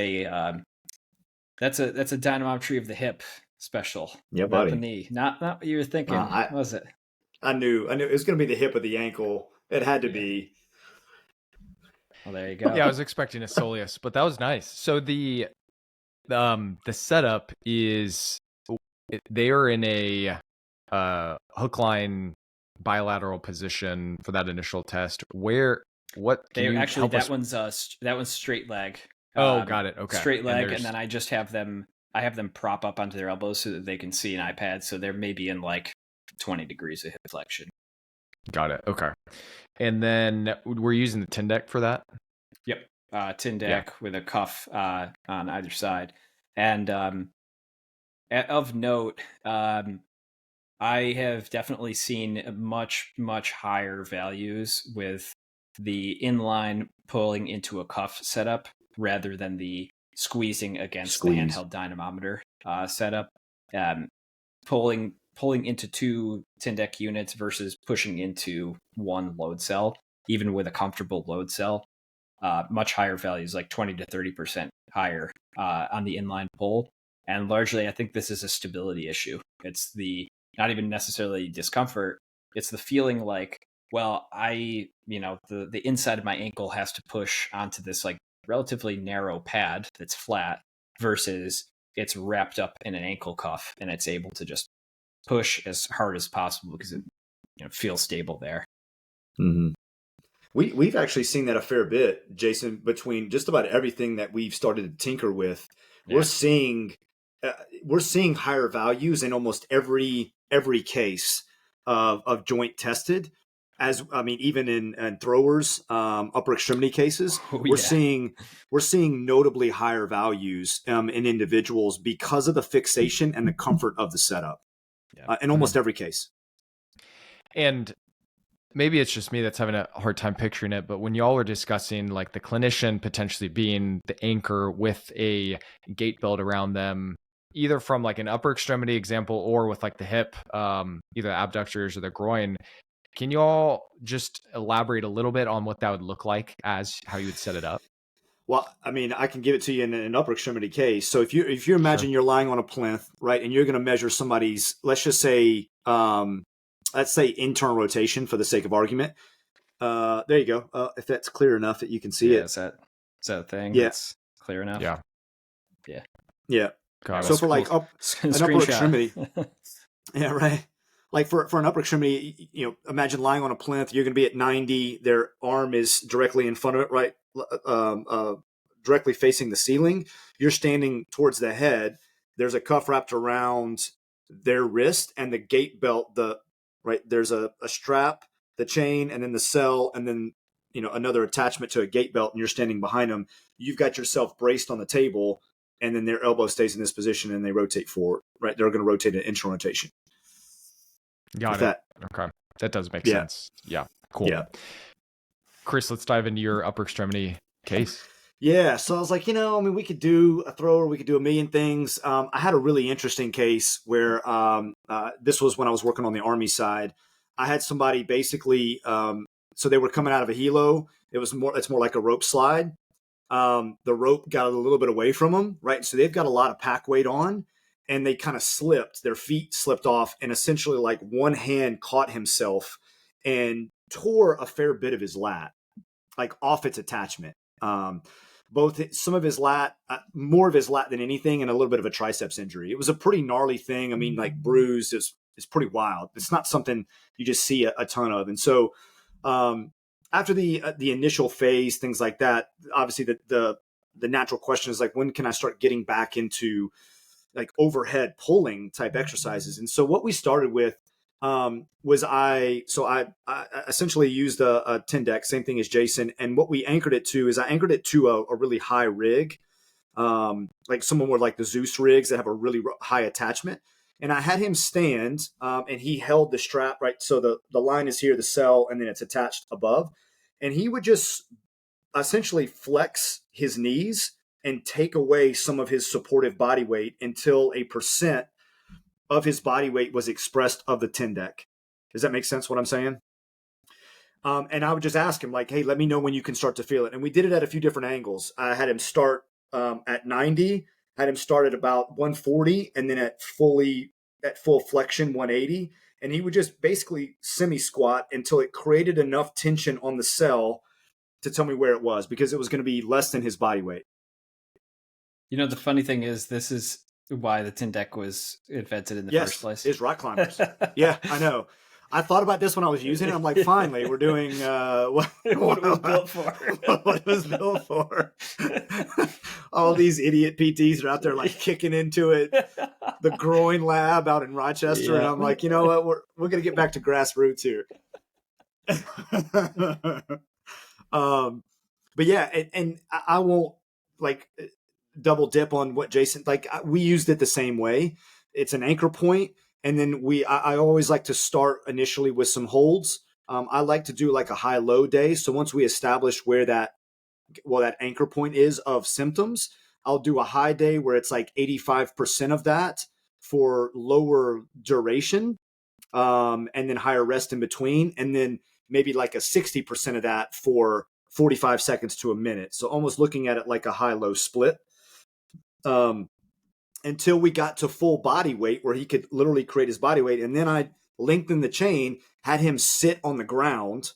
that's a dynamometry of the hip special.
Yeah, buddy.
Not the knee. Not what you were thinking, was it?
I knew it was going to be the hip of the ankle. It had to be.
Well, there you go.
Yeah, I was expecting a soleus, but that was nice. So the setup is they are in a hook line bilateral position for that initial test. That one's straight leg. Oh, got it. Okay,
straight leg, and then I just have them prop up onto their elbows so that they can see an iPad. So they're maybe in like 20 degrees of hip flexion. Got it. Okay. And then we're using the Tyndek for that? Yep. Tyndek with a cuff on either side. And of note, I have definitely seen much, much higher values with the inline pulling into a cuff setup rather than the squeezing against the handheld dynamometer setup. Pulling into 2 Tyndek units versus pushing into 1 load cell, even with a comfortable load cell, much higher values, like 20 to 30% higher on the inline pull. And largely, I think this is a stability issue. It's not even necessarily discomfort. It's the feeling like, well, the inside of my ankle has to push onto this like relatively narrow pad that's flat versus it's wrapped up in an ankle cuff and it's able to just push as hard as possible because it feels stable there.
Mm-hmm. We've actually seen that a fair bit, Jason, between just about everything that we've started to tinker with. Yeah. We're seeing higher values in almost every case of joint tested. Even in throwers, upper extremity cases, we're seeing notably higher values in individuals because of the fixation and the comfort of the setup. In almost every case.
And maybe it's just me that's having a hard time picturing it, but when y'all were discussing like the clinician potentially being the anchor with a gait belt around them, either from like an upper extremity example or with like the hip, either abductors or the groin. Can you all just elaborate a little bit on what that would look like as how you would set it up?
Well, I mean, I can give it to you in an upper extremity case. So if you
Sure.
imagine you're lying on a plinth, right, and you're going to measure somebody's, let's say internal rotation for the sake of argument. There you go. If that's clear enough that you can see
Yeah,
it.
is that a thing?
Yeah.
That's clear enough.
Yeah.
Yeah.
Got
So
it.
for like an upper extremity, yeah, right. Like for an upper extremity, imagine lying on a plinth. You're going to be at 90. Their arm is directly in front of it, right? Directly facing the ceiling. You're standing towards the head. There's a cuff wrapped around their wrist and the gait belt. There's a strap, the chain, and then the cell, and then another attachment to a gait belt, and you're standing behind them. You've got yourself braced on the table, and then their elbow stays in this position, and they rotate forward. Right, they're going to rotate an internal rotation.
Got it. Okay, that does make sense. Yeah, cool.
Yeah.
Chris, let's dive into your upper extremity case.
Yeah, so I was like, we could do a thrower, we could do a million things. I had a really interesting case where this was when I was working on the Army side. I had somebody basically, so they were coming out of a helo. It's more like a rope slide. The rope got a little bit away from them, right? So they've got a lot of pack weight on, and they kind of slipped. Their feet slipped off, and essentially like one hand caught himself and tore a fair bit of his lat, like off its attachment. Some of his lat, more of his lat than anything, and a little bit of a triceps injury. It was a pretty gnarly thing. I mean, like bruised is pretty wild. It's not something you just see a ton of. And so, after the initial phase, things like that, obviously the natural question is like, when can I start getting back into like overhead pulling type exercises? And so what we started with was I essentially used a Tendec, same thing as Jason. And what we anchored it to is I anchored it to a really high rig, like someone with like the Zeus rigs that have a really high attachment. And I had him stand, and he held the strap, right? So the line is here, the cell, and then it's attached above. And he would just essentially flex his knees and take away some of his supportive body weight until a percent of his body weight was expressed of the Tendec. Does that make sense what I'm saying? And I would just ask him like, hey, let me know when you can start to feel it. And we did it at a few different angles. I had him start at 90, had him start at about 140, and then at full flexion 180. And he would just basically semi-squat until it created enough tension on the cell to tell me where it was, because it was going to be less than his body weight.
The funny thing is, this is why the Tendec was invented in the first place.
Yes, is rock climbers. Yeah, I know. I thought about this when I was using it. I'm like, finally, we're doing what
it was built for.
What it was built for. All these idiot PTs are out there like kicking into it. The groin lab out in Rochester, and I'm like, you know what? We're gonna get back to grassroots here. But yeah, and I won't like double dip on what Jason, like we used it the same way. It's an anchor point. And then I always like to start initially with some holds. I like to do like a high low day. So once we establish where that anchor point is of symptoms, I'll do a high day where it's like 85% of that for lower duration, and then higher rest in between. And then maybe like a 60% of that for 45 seconds to a minute. So almost looking at it like a high low split. Until we got to full body weight where he could literally create his body weight. And then I lengthened the chain, had him sit on the ground.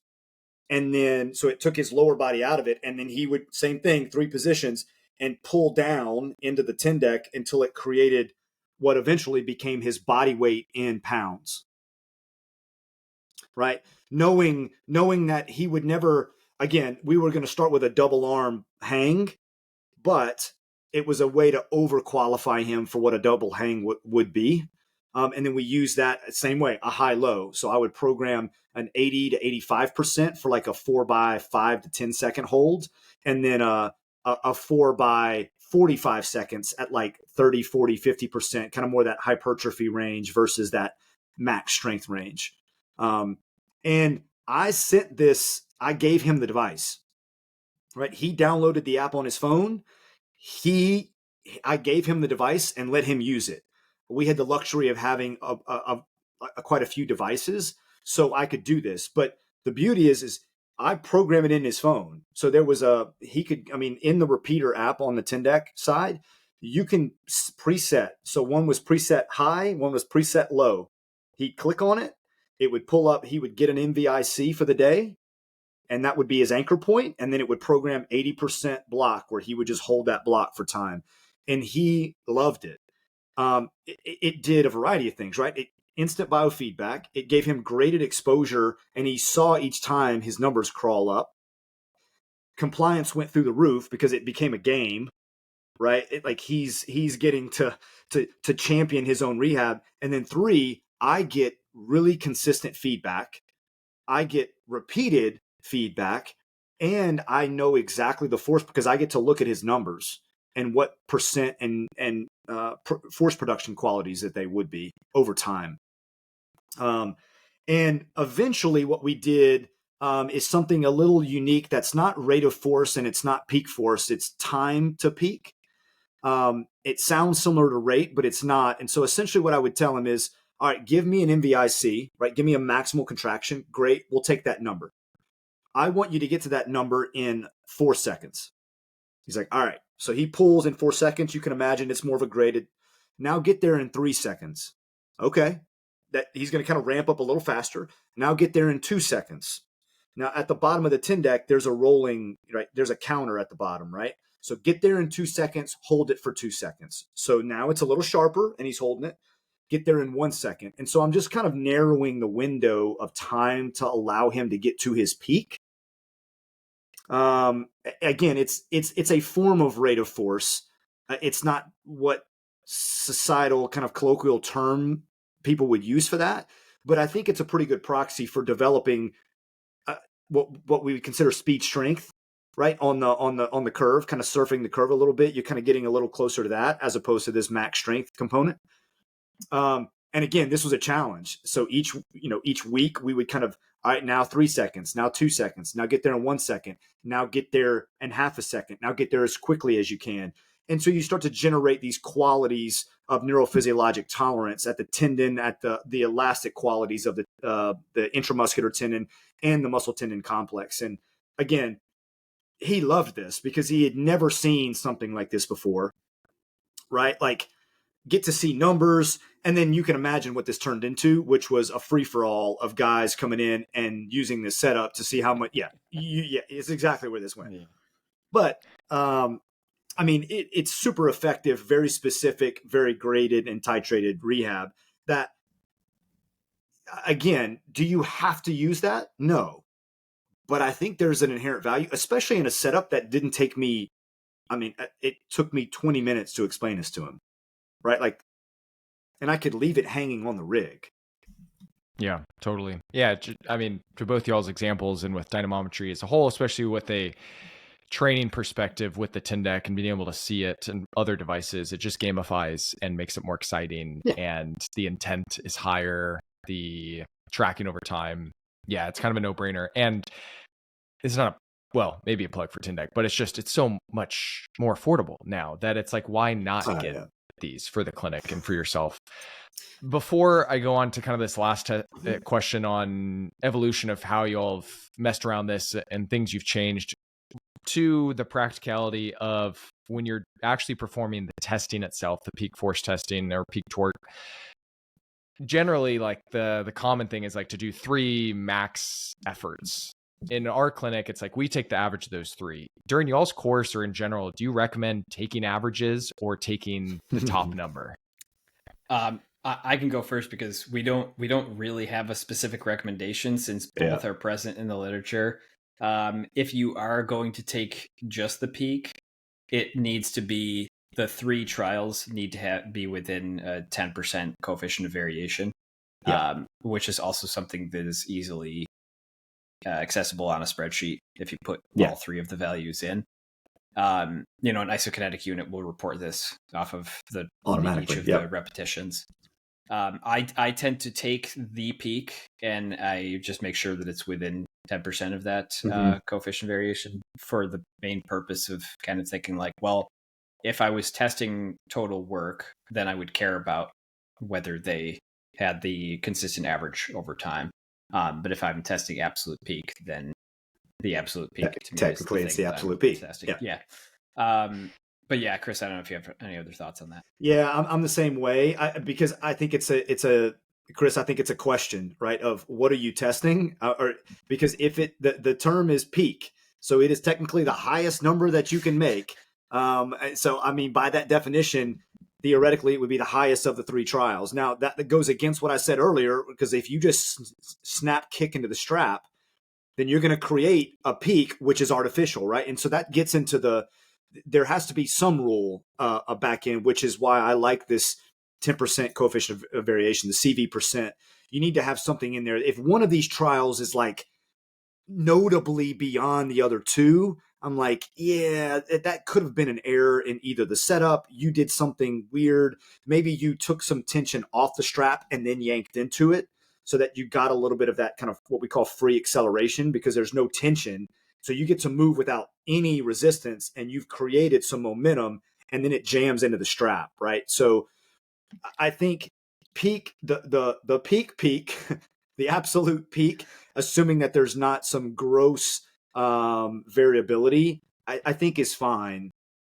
And then, so it took his lower body out of it. And then he would, same thing, 3 positions, and pull down into the Tendec until it created what eventually became his body weight in pounds. Right? Knowing that he would never, again, we were going to start with a double arm hang, but it was a way to overqualify him for what a double hang would be. And then we use that same way, a high-low. So I would program an 80 to 85% for like a 4x5 to 10 second hold. And then a 4x45 seconds at like 30, 40, 50%, kind of more that hypertrophy range versus that max strength range. And I gave him the device, right? He downloaded the app on his phone. He I gave him the device and let him use it. We had the luxury of having quite a few devices, so I could do this. But the beauty is I program it in his phone. So there was in the repeater app on the Tyndek side, you can preset. So one was preset high, one was preset low. He'd click on it, it would pull up, he would get an MVIC for the day, and that would be his anchor point, and then it would program 80% block where he would just hold that block for time. And he loved it. It did a variety of things, right? Instant biofeedback. It gave him graded exposure, and he saw each time his numbers crawl up. Compliance went through the roof because it became a game, right? He's getting to champion his own rehab. And then 3, I get really consistent feedback. I get repeated feedback, and I know exactly the force because I get to look at his numbers and what percent and force production qualities that they would be over time. And eventually what we did is something a little unique that's not rate of force and it's not peak force, it's time to peak. It sounds similar to rate, but it's not. And so essentially what I would tell him is, all right, give me an MVIC, right? Give me a maximal contraction. Great. We'll take that number. I want you to get to that number in 4 seconds. He's like, all right. So he pulls in 4 seconds. You can imagine it's more of a graded. Now get there in 3 seconds. Okay. That he's going to kind of ramp up a little faster. Now get there in 2 seconds. Now at the bottom of the Tyndek, there's a rolling, right? There's a counter at the bottom, right? So get there in 2 seconds, hold it for 2 seconds. So now it's a little sharper and he's holding it. Get there in 1 second. And so I'm just kind of narrowing the window of time to allow him to get to his peak. Again, it's a form of rate of force. It's not what societal kind of colloquial term people would use for that, but I think it's a pretty good proxy for developing what we would consider speed strength, right? On the curve, kind of surfing the curve a little bit. You're kind of getting a little closer to that as opposed to this max strength component. And again, this was a challenge. So each week we would kind of, all right, now 3 seconds, now 2 seconds, now get there in 1 second, now get there in half a second, now get there as quickly as you can. And so you start to generate these qualities of neurophysiologic tolerance at the tendon, at the elastic qualities of the intramuscular tendon and the muscle tendon complex. And again, he loved this because he had never seen something like this before, right? Like, get to see numbers, and then you can imagine what this turned into, which was a free-for-all of guys coming in and using this setup to see how much. Yeah, it's exactly where this went. Yeah. But it's super effective, very specific, very graded and titrated rehab. That, again, do you have to use that? No, but I think there's an inherent value, especially in a setup that didn't take me. It took me 20 minutes to explain this to him. Right? Like, and I could leave it hanging on the rig.
Yeah, totally. Yeah. To both y'all's examples and with dynamometry as a whole, especially with a training perspective with the Tyndek and being able to see it and other devices, it just gamifies and makes it more exciting. Yeah. And the intent is higher, the tracking over time. Yeah, it's kind of a no-brainer. And it's not maybe a plug for Tyndek, but it's so much more affordable now that it's like, why not get these for the clinic and for yourself? Before I go on to kind of this last question on evolution of how y'all have messed around this and things you've changed, to the practicality of when you're actually performing the testing itself, the peak force testing or peak torque, generally like the common thing is like to do 3 max efforts. In our clinic, it's like we take the average of those 3. During y'all's course or in general, do you recommend taking averages or taking the top number?
I can go first because we don't really have a specific recommendation since both are present in the literature. If you are going to take just the peak, it needs to be the 3 trials need to be within a 10% coefficient of variation, which is also something that is easily accessible on a spreadsheet if you put all 3 of the values in. An isokinetic unit will report this off of each of the repetitions. I tend to take the peak and I just make sure that it's within 10% of that coefficient variation for the main purpose of kind of thinking like, well, If I was testing total work, then I would care about whether they had the consistent average over time. But if I'm testing absolute peak, then the absolute peak to me
technically
is
it's the
that I'm
absolute peak.
testing. Yeah. But yeah, Chris, I don't know if you have any other thoughts on that.
Yeah, I'm the same way. Because I think Chris, I think it's a question, right? Of what are you testing? Or because if the term is peak, so it is technically the highest number that you can make. So I mean, by that definition, theoretically, it would be the highest of the 3 trials. Now that goes against what I said earlier, because if you just snap kick into the strap, then you're going to create a peak, which is artificial, right? And so that gets into there has to be some rule back in, which is why I like this 10% coefficient of variation, the CV percent. You need to have something in there. If one of these trials is like notably beyond the other 2, I'm like, yeah, that could have been an error in either the setup. You did something weird. Maybe you took some tension off the strap and then yanked into it, so that you got a little bit of that kind of what we call free acceleration, because there's no tension. So you get to move without any resistance, and you've created some momentum, and then it jams into the strap, right? So I think peak, the peak, the absolute peak, assuming that there's not some gross variability, I think is fine.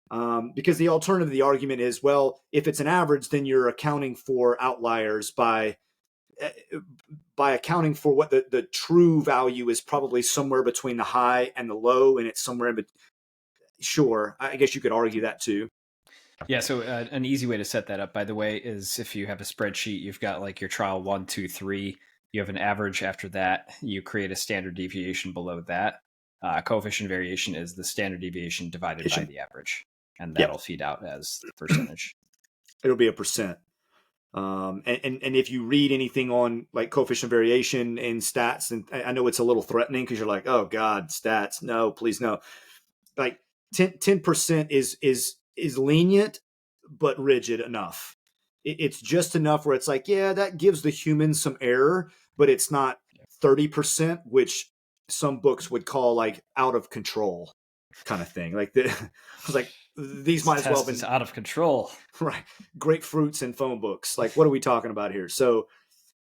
Because the alternative, the argument is, well, if it's an average, then you're accounting for outliers by accounting for what the true value is, probably somewhere between the high and the low, and it's somewhere in between. Sure, I guess you could argue that too.
Yeah, so an easy way to set that up, by the way, is if you have a spreadsheet, you've got like your trial 1, 2, 3, you have an average after that, you create a standard deviation below that. Coefficient variation is the standard deviation divided by the average, and that'll feed out as the percentage.
It'll be a percent. And if you read anything on like coefficient variation in stats, and I know it's a little threatening because you're like, oh God, stats, no, please no. Like 10% is lenient, but rigid enough. It's just enough where it's like, yeah, that gives the human some error, but it's not 30%, which some books would call like out of control kind of thing. Like I was like, these might as well have been
out of control,
right? Grapefruits and phone books. Like, what are we talking about here? So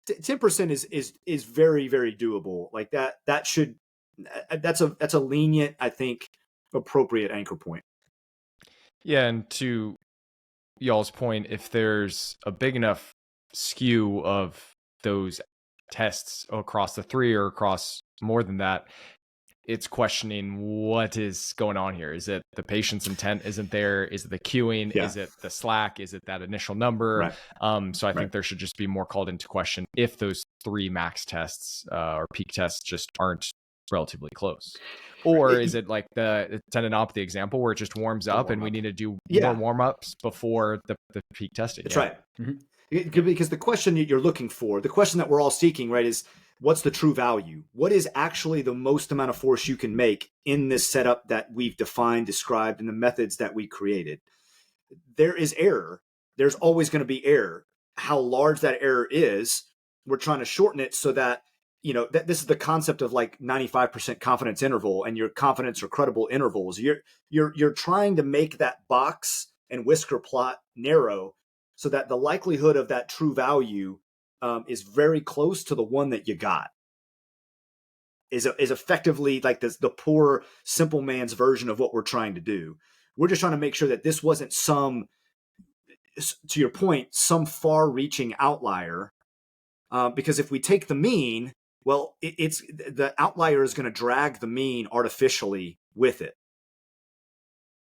10% is very, very doable. Like that's a lenient, I think, appropriate anchor point.
Yeah, and to y'all's point, if there's a big enough skew of those tests across the 3 or across more than that, it's questioning what is going on here. Is it the patient's intent isn't there? Is it the queuing?
Yeah.
Is it the slack? Is it that initial number?
Right.
So I think there should just be more called into question if those 3 max tests or peak tests just aren't relatively close. Or is it like the tendinopathy example where it just warms up and we need to do more warm-ups before the peak testing?
That's right. Mm-hmm. Because the question that you're looking for, the question that we're all seeking, right, is what's the true value? What is actually the most amount of force you can make in this setup that we've defined, described, and the methods that we created? There is error. There's always going to be error. How large that error is, we're trying to shorten it so that, this is the concept of like 95% confidence interval and your confidence or credible intervals. You're trying to make that box and whisker plot narrow so that the likelihood of that true value is very close to the one that you got. Is effectively like the poor simple man's version of what we're trying to do. We're just trying to make sure that this wasn't to your point, some far-reaching outlier. Because if we take the mean, well, it's the outlier is going to drag the mean artificially with it.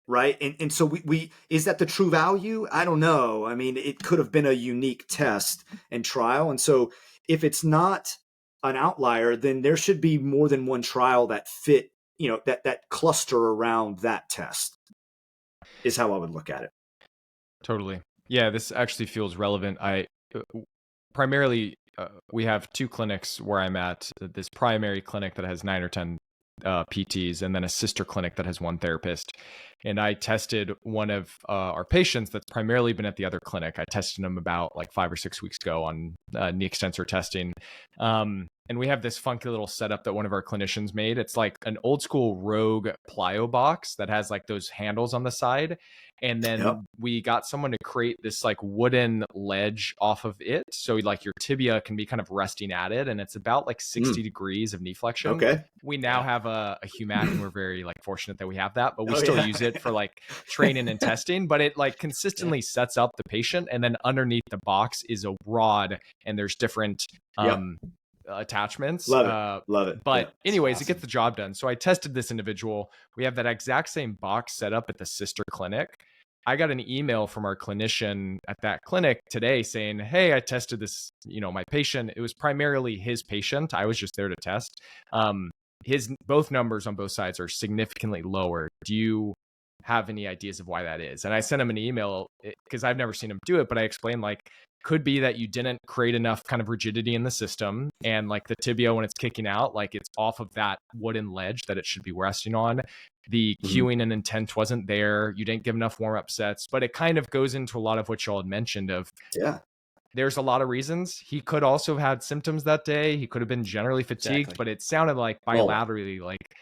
Right. And so we is that the true value? I don't know. I mean, it could have been a unique test and trial. And so if it's not an outlier, then there should be more than one trial that fit, that cluster around that test is how I would look at it.
Totally. Yeah, this actually feels relevant. We have 2 clinics where I'm at, this primary clinic that has 9 or 10 PTs, and then a sister clinic that has 1 therapist. And I tested one of our patients that's primarily been at the other clinic. I tested him about like 5 or 6 weeks ago on knee extensor testing. and we have this funky little setup that one of our clinicians made. It's like an old school Rogue plyo box that has like those handles on the side. And
Yep.
then we got someone to create this like wooden ledge off of it. So like your tibia can be kind of resting at it. And it's about like 60 degrees of knee flexion.
Okay.
We now have a Humac, and we're very like fortunate that we have that, but we
Oh,
still
yeah.
use it for like training and testing, but it like consistently sets up the patient. And then underneath the box is a rod, and there's different attachments.
Love it. Love it.
But
Yeah,
anyways,
awesome.
it gets the job done. So I tested this individual. We have that exact same box set up at the sister clinic. I got an email from our clinician at that clinic today saying, hey, I tested this, my patient. It was primarily his patient. I was just there to test. His both numbers on both sides are significantly lower. Do you have any ideas of why that is? And I sent him an email because I've never seen him do it, but I explained like, could be that you didn't create enough kind of rigidity in the system, and like the tibia, when it's kicking out, like it's off of that wooden ledge that it should be resting on. The cueing and intent wasn't there. You didn't give enough warm-up sets, but it kind of goes into a lot of what y'all had mentioned of, there's a lot of reasons. He could also have had symptoms that day. He could have been generally fatigued, but it sounded like bilaterally, like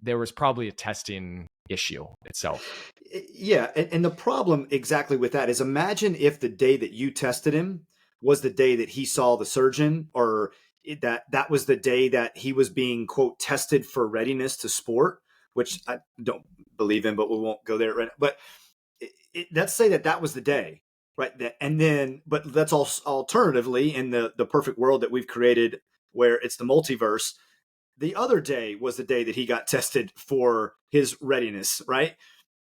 there was probably a testing issue itself.
Yeah. And the problem exactly with that is, imagine if the day that you tested him was the day that he saw the surgeon, or that was the day that he was being, quote, tested for readiness to sport, which I don't believe in, but we won't go there right now. But let's say that was the day, right? And then, but that's also alternatively, in the perfect world that we've created where it's the multiverse, the other day was the day that he got tested for his readiness, right?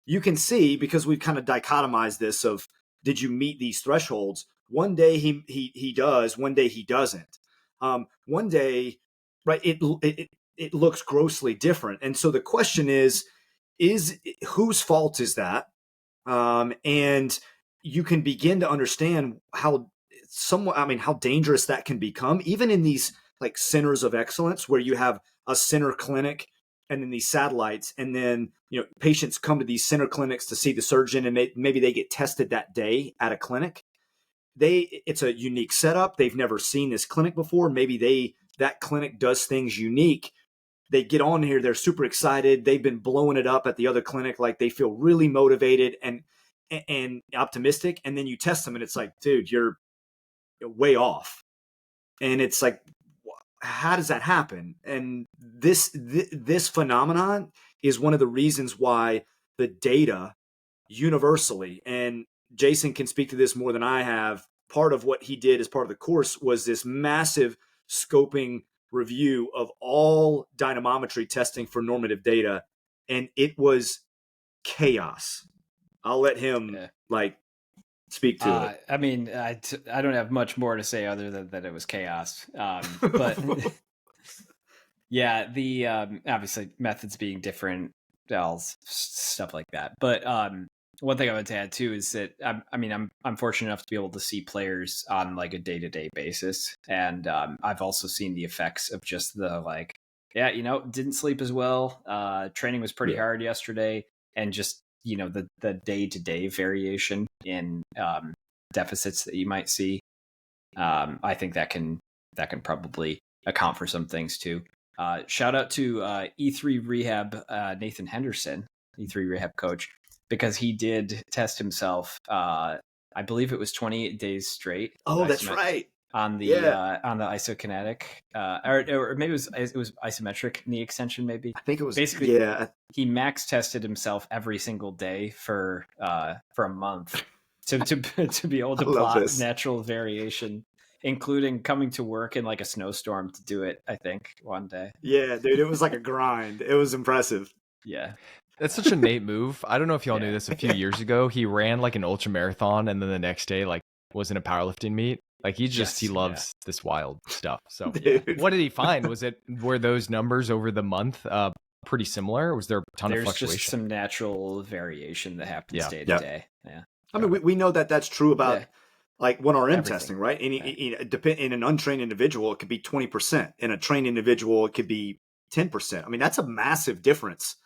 You can see, because we've kind of dichotomized this of, did you meet these thresholds? One day he does, one day he doesn't. One day, right, it looks grossly different. And so the question is whose fault is that? And you can begin to understand how dangerous that can become, even in these like centers of excellence where you have a center clinic and then these satellites, and then patients come to these center clinics to see the surgeon, and maybe they get tested that day at a clinic. It's a unique setup. They've never seen this clinic before. Maybe that clinic does things unique. They get on here, they're super excited. They've been blowing it up at the other clinic, like they feel really motivated and optimistic. And then you test them, and it's like, dude, you're way off. And it's like, how does that happen? And this phenomenon is one of the reasons why the data universally, and Jason can speak to this more than I have, part of what he did as part of the course was this massive scoping review of all dynamometry testing for normative data, and it was chaos. I'll let him speak to it.
I mean, I don't have much more to say other than that it was chaos. But yeah, the obviously methods being different, stuff like that. But one thing I would add too is that I'm fortunate enough to be able to see players on like a day-to-day basis, and I've also seen the effects of just the didn't sleep as well. Training was pretty hard yesterday, and just the day-to-day variation in deficits that you might see. I think that can probably account for some things too. Shout out to E3 Rehab, Nathan Henderson, E3 Rehab coach, because he did test himself. I believe it was 28 days straight.
Oh, that's right.
On the isokinetic, or maybe it was isometric knee extension. Maybe
I think it was
basically. Yeah, he max tested himself every single day for a month to be able to plot natural variation, including coming to work in like a snowstorm to do it. I think one day.
Yeah, dude, it was like a grind. It was impressive.
Yeah.
That's such a Nate move. I don't know if y'all knew this. A few years ago, he ran like an ultra marathon, and then the next day like was in a powerlifting meet. Like he loves this wild stuff. So what did he find? Were those numbers over the month pretty similar? Was there a ton of fluctuation?
There's just some natural variation that happens day to day. Yeah.
I mean, we know that that's true about like 1RM testing, right? In an untrained individual, it could be 20%. In a trained individual, it could be 10%. I mean, that's a massive difference.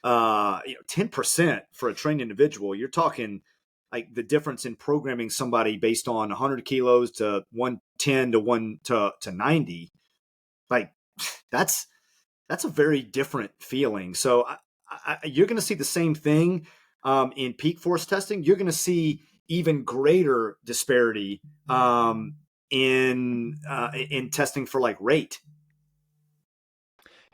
10% for a trained individual, you're talking like the difference in programming somebody based on 100 kilos to 110 to 90. that's a very different feeling. So you're going to see the same thing in peak force testing. You're going to see even greater disparity in testing for like rate.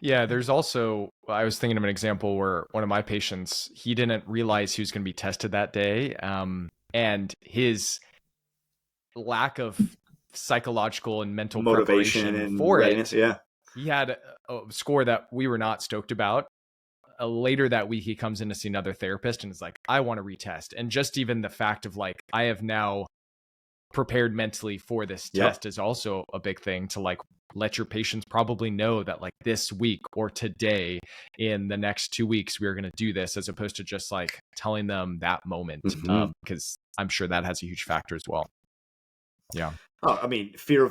Yeah, there's also, I was thinking of an example where one of my patients, he didn't realize he was going to be tested that day. And his lack of psychological and mental
Motivation
preparation
and
for
readiness.
it,
Yeah.
he had a score that we were not stoked about. Later that week, he comes in to see another therapist and is like, I want to retest. And just even the fact of like, I have now prepared mentally for this test is also a big thing to like let your patients probably know that like this week or today in the next 2 weeks, we're going to do this, as opposed to just like telling them that moment. Because I'm sure that has a huge factor as well. Yeah.
Oh, I mean, fear.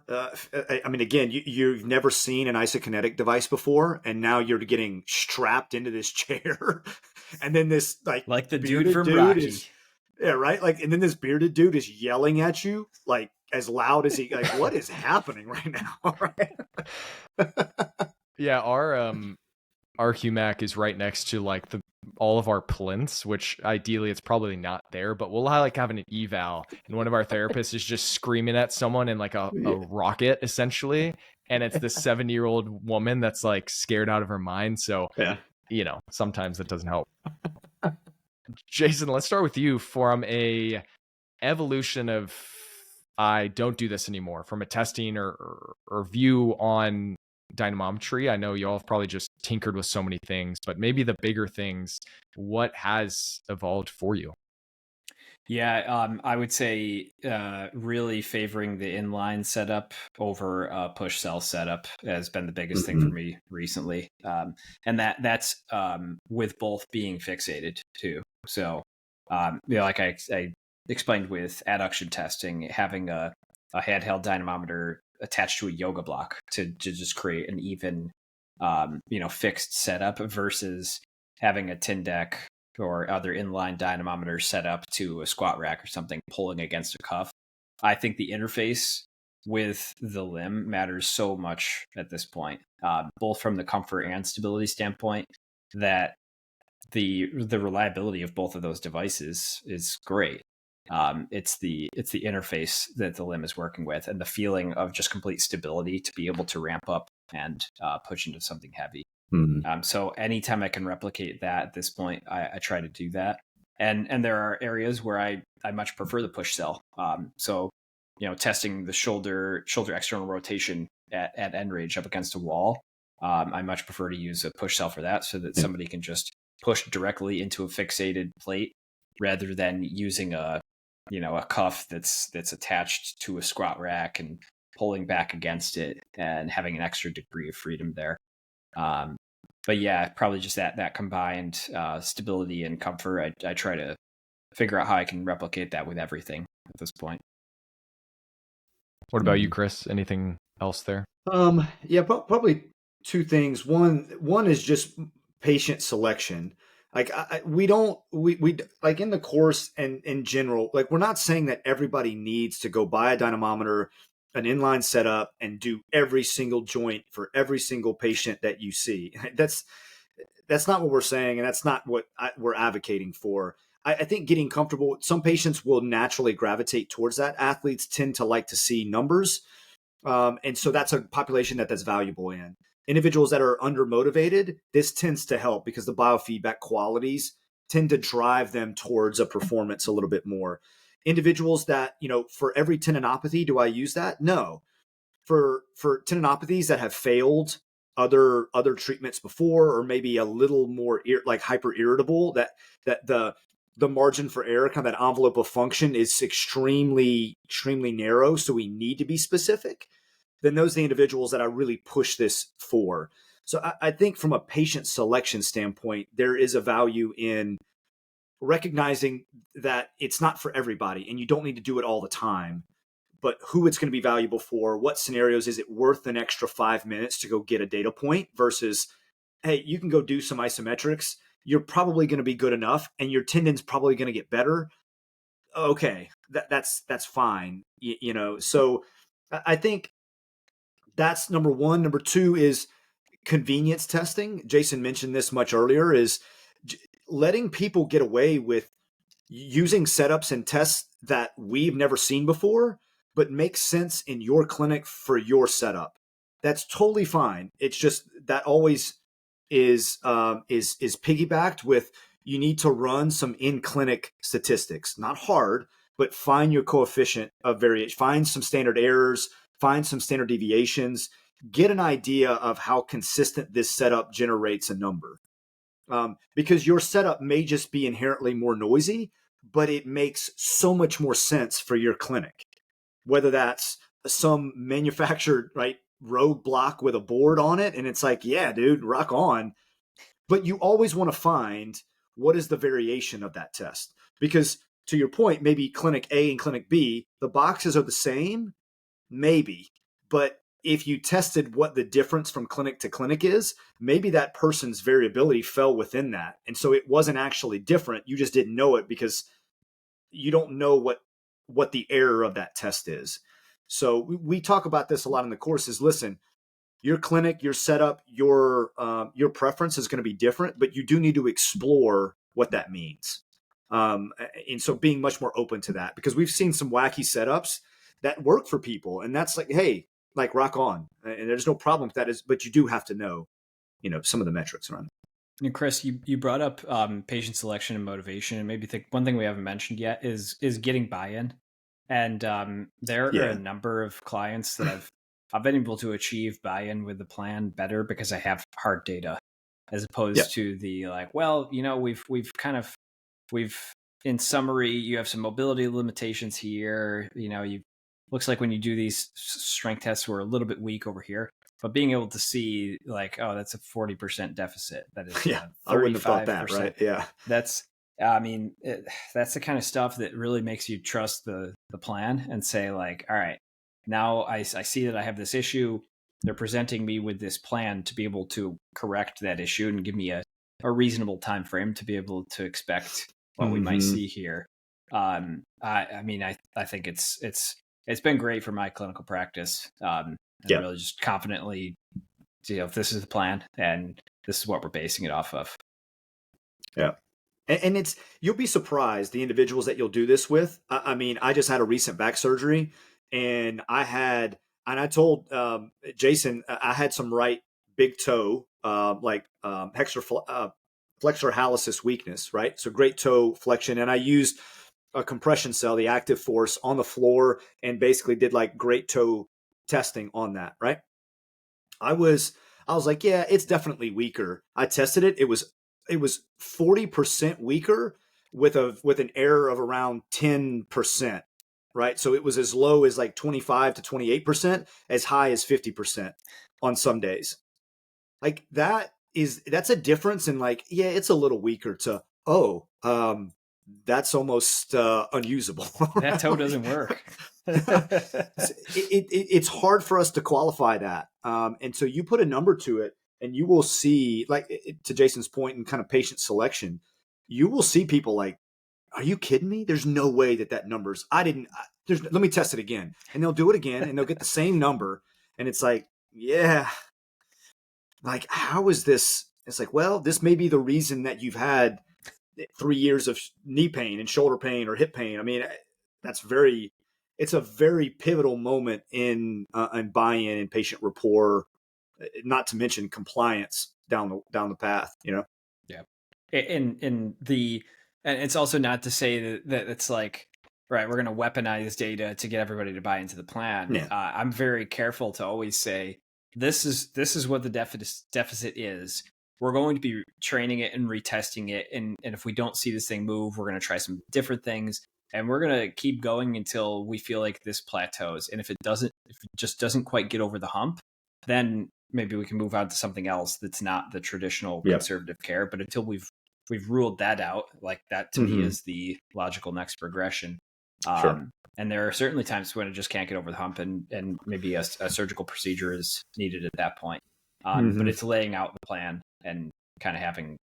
I mean, again, you've never seen an isokinetic device before, and now you're getting strapped into this chair, and then this
like the dude
bearded
from
dude
Rocky.
is, yeah, right. Like, and then this bearded dude is yelling at you like as loud as he. Like, what is happening right now? Right?
Yeah, our HUMAC is right next to like all of our plinths, which ideally it's probably not there, but we'll like have an eval and one of our therapists is just screaming at someone in like a rocket essentially. And it's this 70-year-old woman that's like scared out of her mind. So, you know, sometimes that doesn't help. Jason, let's start with you from a evolution of I don't do this anymore, from a testing or view on dynamometry. I know y'all have probably just tinkered with so many things, but maybe the bigger things, what has evolved for you?
Yeah, I would say really favoring the inline setup over push cell setup has been the biggest thing for me recently, and that's with both being fixated too. So, you know, like I explained with adduction testing, having a handheld dynamometer attached to a yoga block to just create an even, you know, fixed setup versus having a tin deck or other inline dynamometers set up to a squat rack or something pulling against a cuff. I think the interface with the limb matters so much at this point, both from the comfort and stability standpoint, that the reliability of both of those devices is great. It's the interface that the limb is working with, and the feeling of just complete stability to be able to ramp up and push into something heavy. So anytime I can replicate that at this point, I try to do that. And there are areas where I much prefer the push cell. So, you know, testing the shoulder external rotation at end range up against a wall. I much prefer to use a push cell for that, so that somebody can just push directly into a fixated plate rather than using a cuff that's attached to a squat rack and pulling back against it and having an extra degree of freedom there. But yeah, probably just that combined stability and comfort. I try to figure out how I can replicate that with everything at this point.
What about you, Chris? Anything else there?
Yeah, probably two things. One is just patient selection. Like we like in the course and in general, like we're not saying that everybody needs to go buy a dynamometer, an inline setup, and do every single joint for every single patient that you see. That's not what we're saying, and that's not what we're advocating for. I think getting comfortable. Some patients will naturally gravitate towards that. Athletes tend to like to see numbers. And so that's a population that's valuable in. Individuals that are undermotivated, this tends to help because the biofeedback qualities tend to drive them towards a performance a little bit more. Individuals that, you know, for every tendinopathy, do I use that? No. For tendinopathies that have failed other treatments before, or maybe a little more like hyper irritable, that the margin for error, kind of that envelope of function, is extremely narrow. So we need to be specific. Then those are the individuals that I really push this for. So I think from a patient selection standpoint, there is a value in recognizing that it's not for everybody and you don't need to do it all the time, but who it's going to be valuable for, what scenarios is it worth an extra 5 minutes to go get a data point versus, hey, you can go do some isometrics. You're probably going to be good enough and your tendon's probably going to get better. Okay, that's fine. You know, so I think that's number one. Number two is convenience testing. Jason mentioned this much earlier, is letting people get away with using setups and tests that we've never seen before, but make sense in your clinic for your setup. That's totally fine. It's just that always is piggybacked with, you need to run some in-clinic statistics. Not hard, but find your coefficient of variation, find some standard errors, find some standard deviations, get an idea of how consistent this setup generates a number. Because your setup may just be inherently more noisy, but it makes so much more sense for your clinic. Whether that's some manufactured, right, rogue block with a board on it, and it's like, yeah, dude, rock on. But you always want to find what is the variation of that test. Because to your point, maybe clinic A and clinic B, the boxes are the same, maybe. But if you tested what the difference from clinic to clinic is, maybe that person's variability fell within that. And so it wasn't actually different. You just didn't know it because you don't know what the error of that test is. So we talk about this a lot in the course, is listen, your clinic, your setup, your preference is going to be different, but you do need to explore what that means. And so being much more open to that, because we've seen some wacky setups that work for people, and that's like, hey, like rock on, and there's no problem with that. But you do have to know, some of the metrics around it.
And Chris, you brought up patient selection and motivation, and maybe one thing we haven't mentioned yet is getting buy-in. And there are a number of clients that I've been able to achieve buy-in with the plan better because I have hard data, as opposed to the like, well, we've in summary, you have some mobility limitations here. Looks like when you do these strength tests, we're a little bit weak over here. But being able to see like, oh, that's a 40% deficit. That is 35%.
I wouldn't have thought that, right? Yeah.
That's the kind of stuff that really makes you trust the plan and say like, all right, now I see that I have this issue. They're presenting me with this plan to be able to correct that issue and give me a reasonable time frame to be able to expect what we might see here. I think it's been great for my clinical practice. And really just confidently, if this is the plan and this is what we're basing it off of.
Yeah. And you'll be surprised the individuals that you'll do this with. I just had a recent back surgery, and I told Jason, I had some right big toe, flexor hallucis weakness, right? So great toe flexion. And I used a compression cell, the active force, on the floor, and basically did like great toe testing on that, right? I was like, yeah, it's definitely weaker. I tested it. It was 40% weaker with an error of around 10%, right? So it was as low as like 25 to 28%, as high as 50% on some days. Like that's a difference in like, yeah, it's a little weaker to, that's almost unusable.
That toe doesn't work.
It's hard for us to qualify that. And so you put a number to it, and you will see, like to Jason's point in kind of patient selection, you will see people like, are you kidding me? There's no way that number's, let me test it again. And they'll do it again, and they'll get the same number. And it's like, yeah, like, how is this? It's like, well, this may be the reason that you've had 3 years of knee pain and shoulder pain or hip pain. I mean, it's a very pivotal moment in buy-in and patient rapport, not to mention compliance down the path, Yeah.
And it's also not to say that it's like, right, we're going to weaponize data to get everybody to buy into the plan.
Yeah.
I'm very careful to always say, this is what the deficit is. We're going to be training it and retesting it. And if we don't see this thing move, we're going to try some different things. And we're going to keep going until we feel like this plateaus. And if it just doesn't quite get over the hump, then maybe we can move on to something else that's not the traditional conservative care. But until we've ruled that out, like that to me is the logical next progression.
Sure.
And there are certainly times when it just can't get over the hump, and maybe a surgical procedure is needed at that point. But it's laying out the plan and kind of having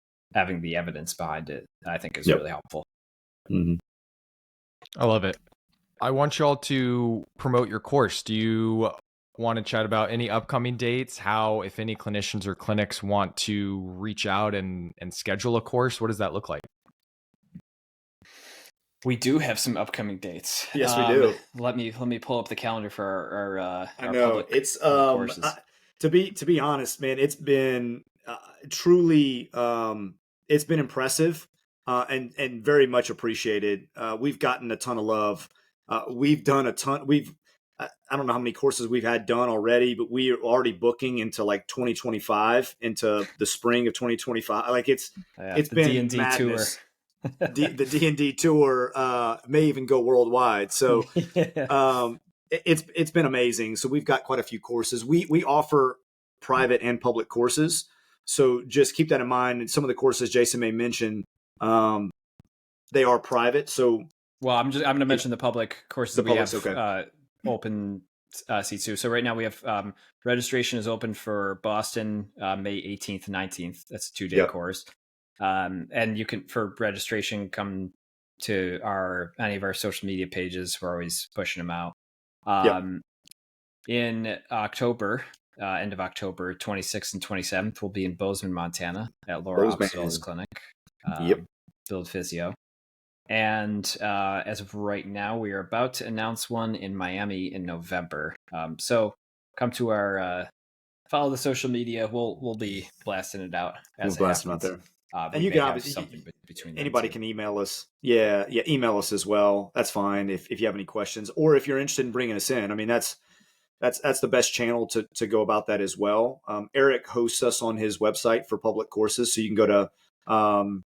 the evidence behind it, I think is really helpful.
Mm-hmm.
I love it. I want y'all to promote your course. Do you want to chat about any upcoming dates, how, if any clinicians or clinics want to reach out and schedule a course, what does that look like?
We do have some upcoming dates.
Yes, we do.
Let me pull up the calendar for our
know
public
it's
courses.
To be honest, man, it's been truly it's been impressive and very much appreciated. We've gotten a ton of love. We've done a ton. I don't know how many courses we've had done already, but we are already booking into like 2025, into the spring of 2025. Like it's been
D&D
madness.
tour.
The D&D tour may even go worldwide. So it's been amazing. So we've got quite a few courses. We offer private and public courses. So just keep that in mind. And some of the courses Jason may mention, they are private. So
I'm going to mention the public courses that we have open seats to. So right now we have registration is open for Boston May 18th, 19th. That's a 2-day course. And you can, for registration, come to any of our social media pages. We're always pushing them out. In October, end of October, 26th and 27th, we'll be in Bozeman, Montana at Laura Oxidal's clinic. Build Physio. And as of right now, we are about to announce one in Miami in November. So come to our follow the social media. We'll be blasting it out.
We'll blast them out there.
And you can obviously something between
anybody can email us. Yeah, email us as well. That's fine if you have any questions, or if you're interested in bringing us in. I mean, that's the best channel to go about that as well. Eric hosts us on his website for public courses, so you can go to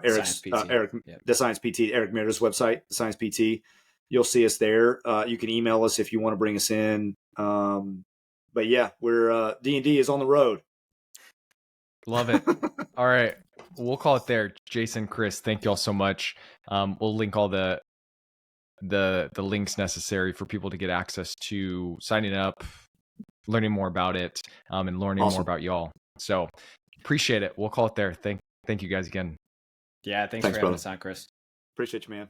Eric's the Science PT, Eric Meredith's website, the Science PT. You'll see us there. You can email us if you want to bring us in. But yeah, we're D&D is on the road.
Love it. All right. We'll call it there. Jason, Chris, thank you all so much. We'll link all the links necessary for people to get access to signing up, learning more about it, and learning more about y'all. So appreciate it. We'll call it there. Thank you guys again.
Yeah. Thanks for having us on, Chris.
Appreciate you, man.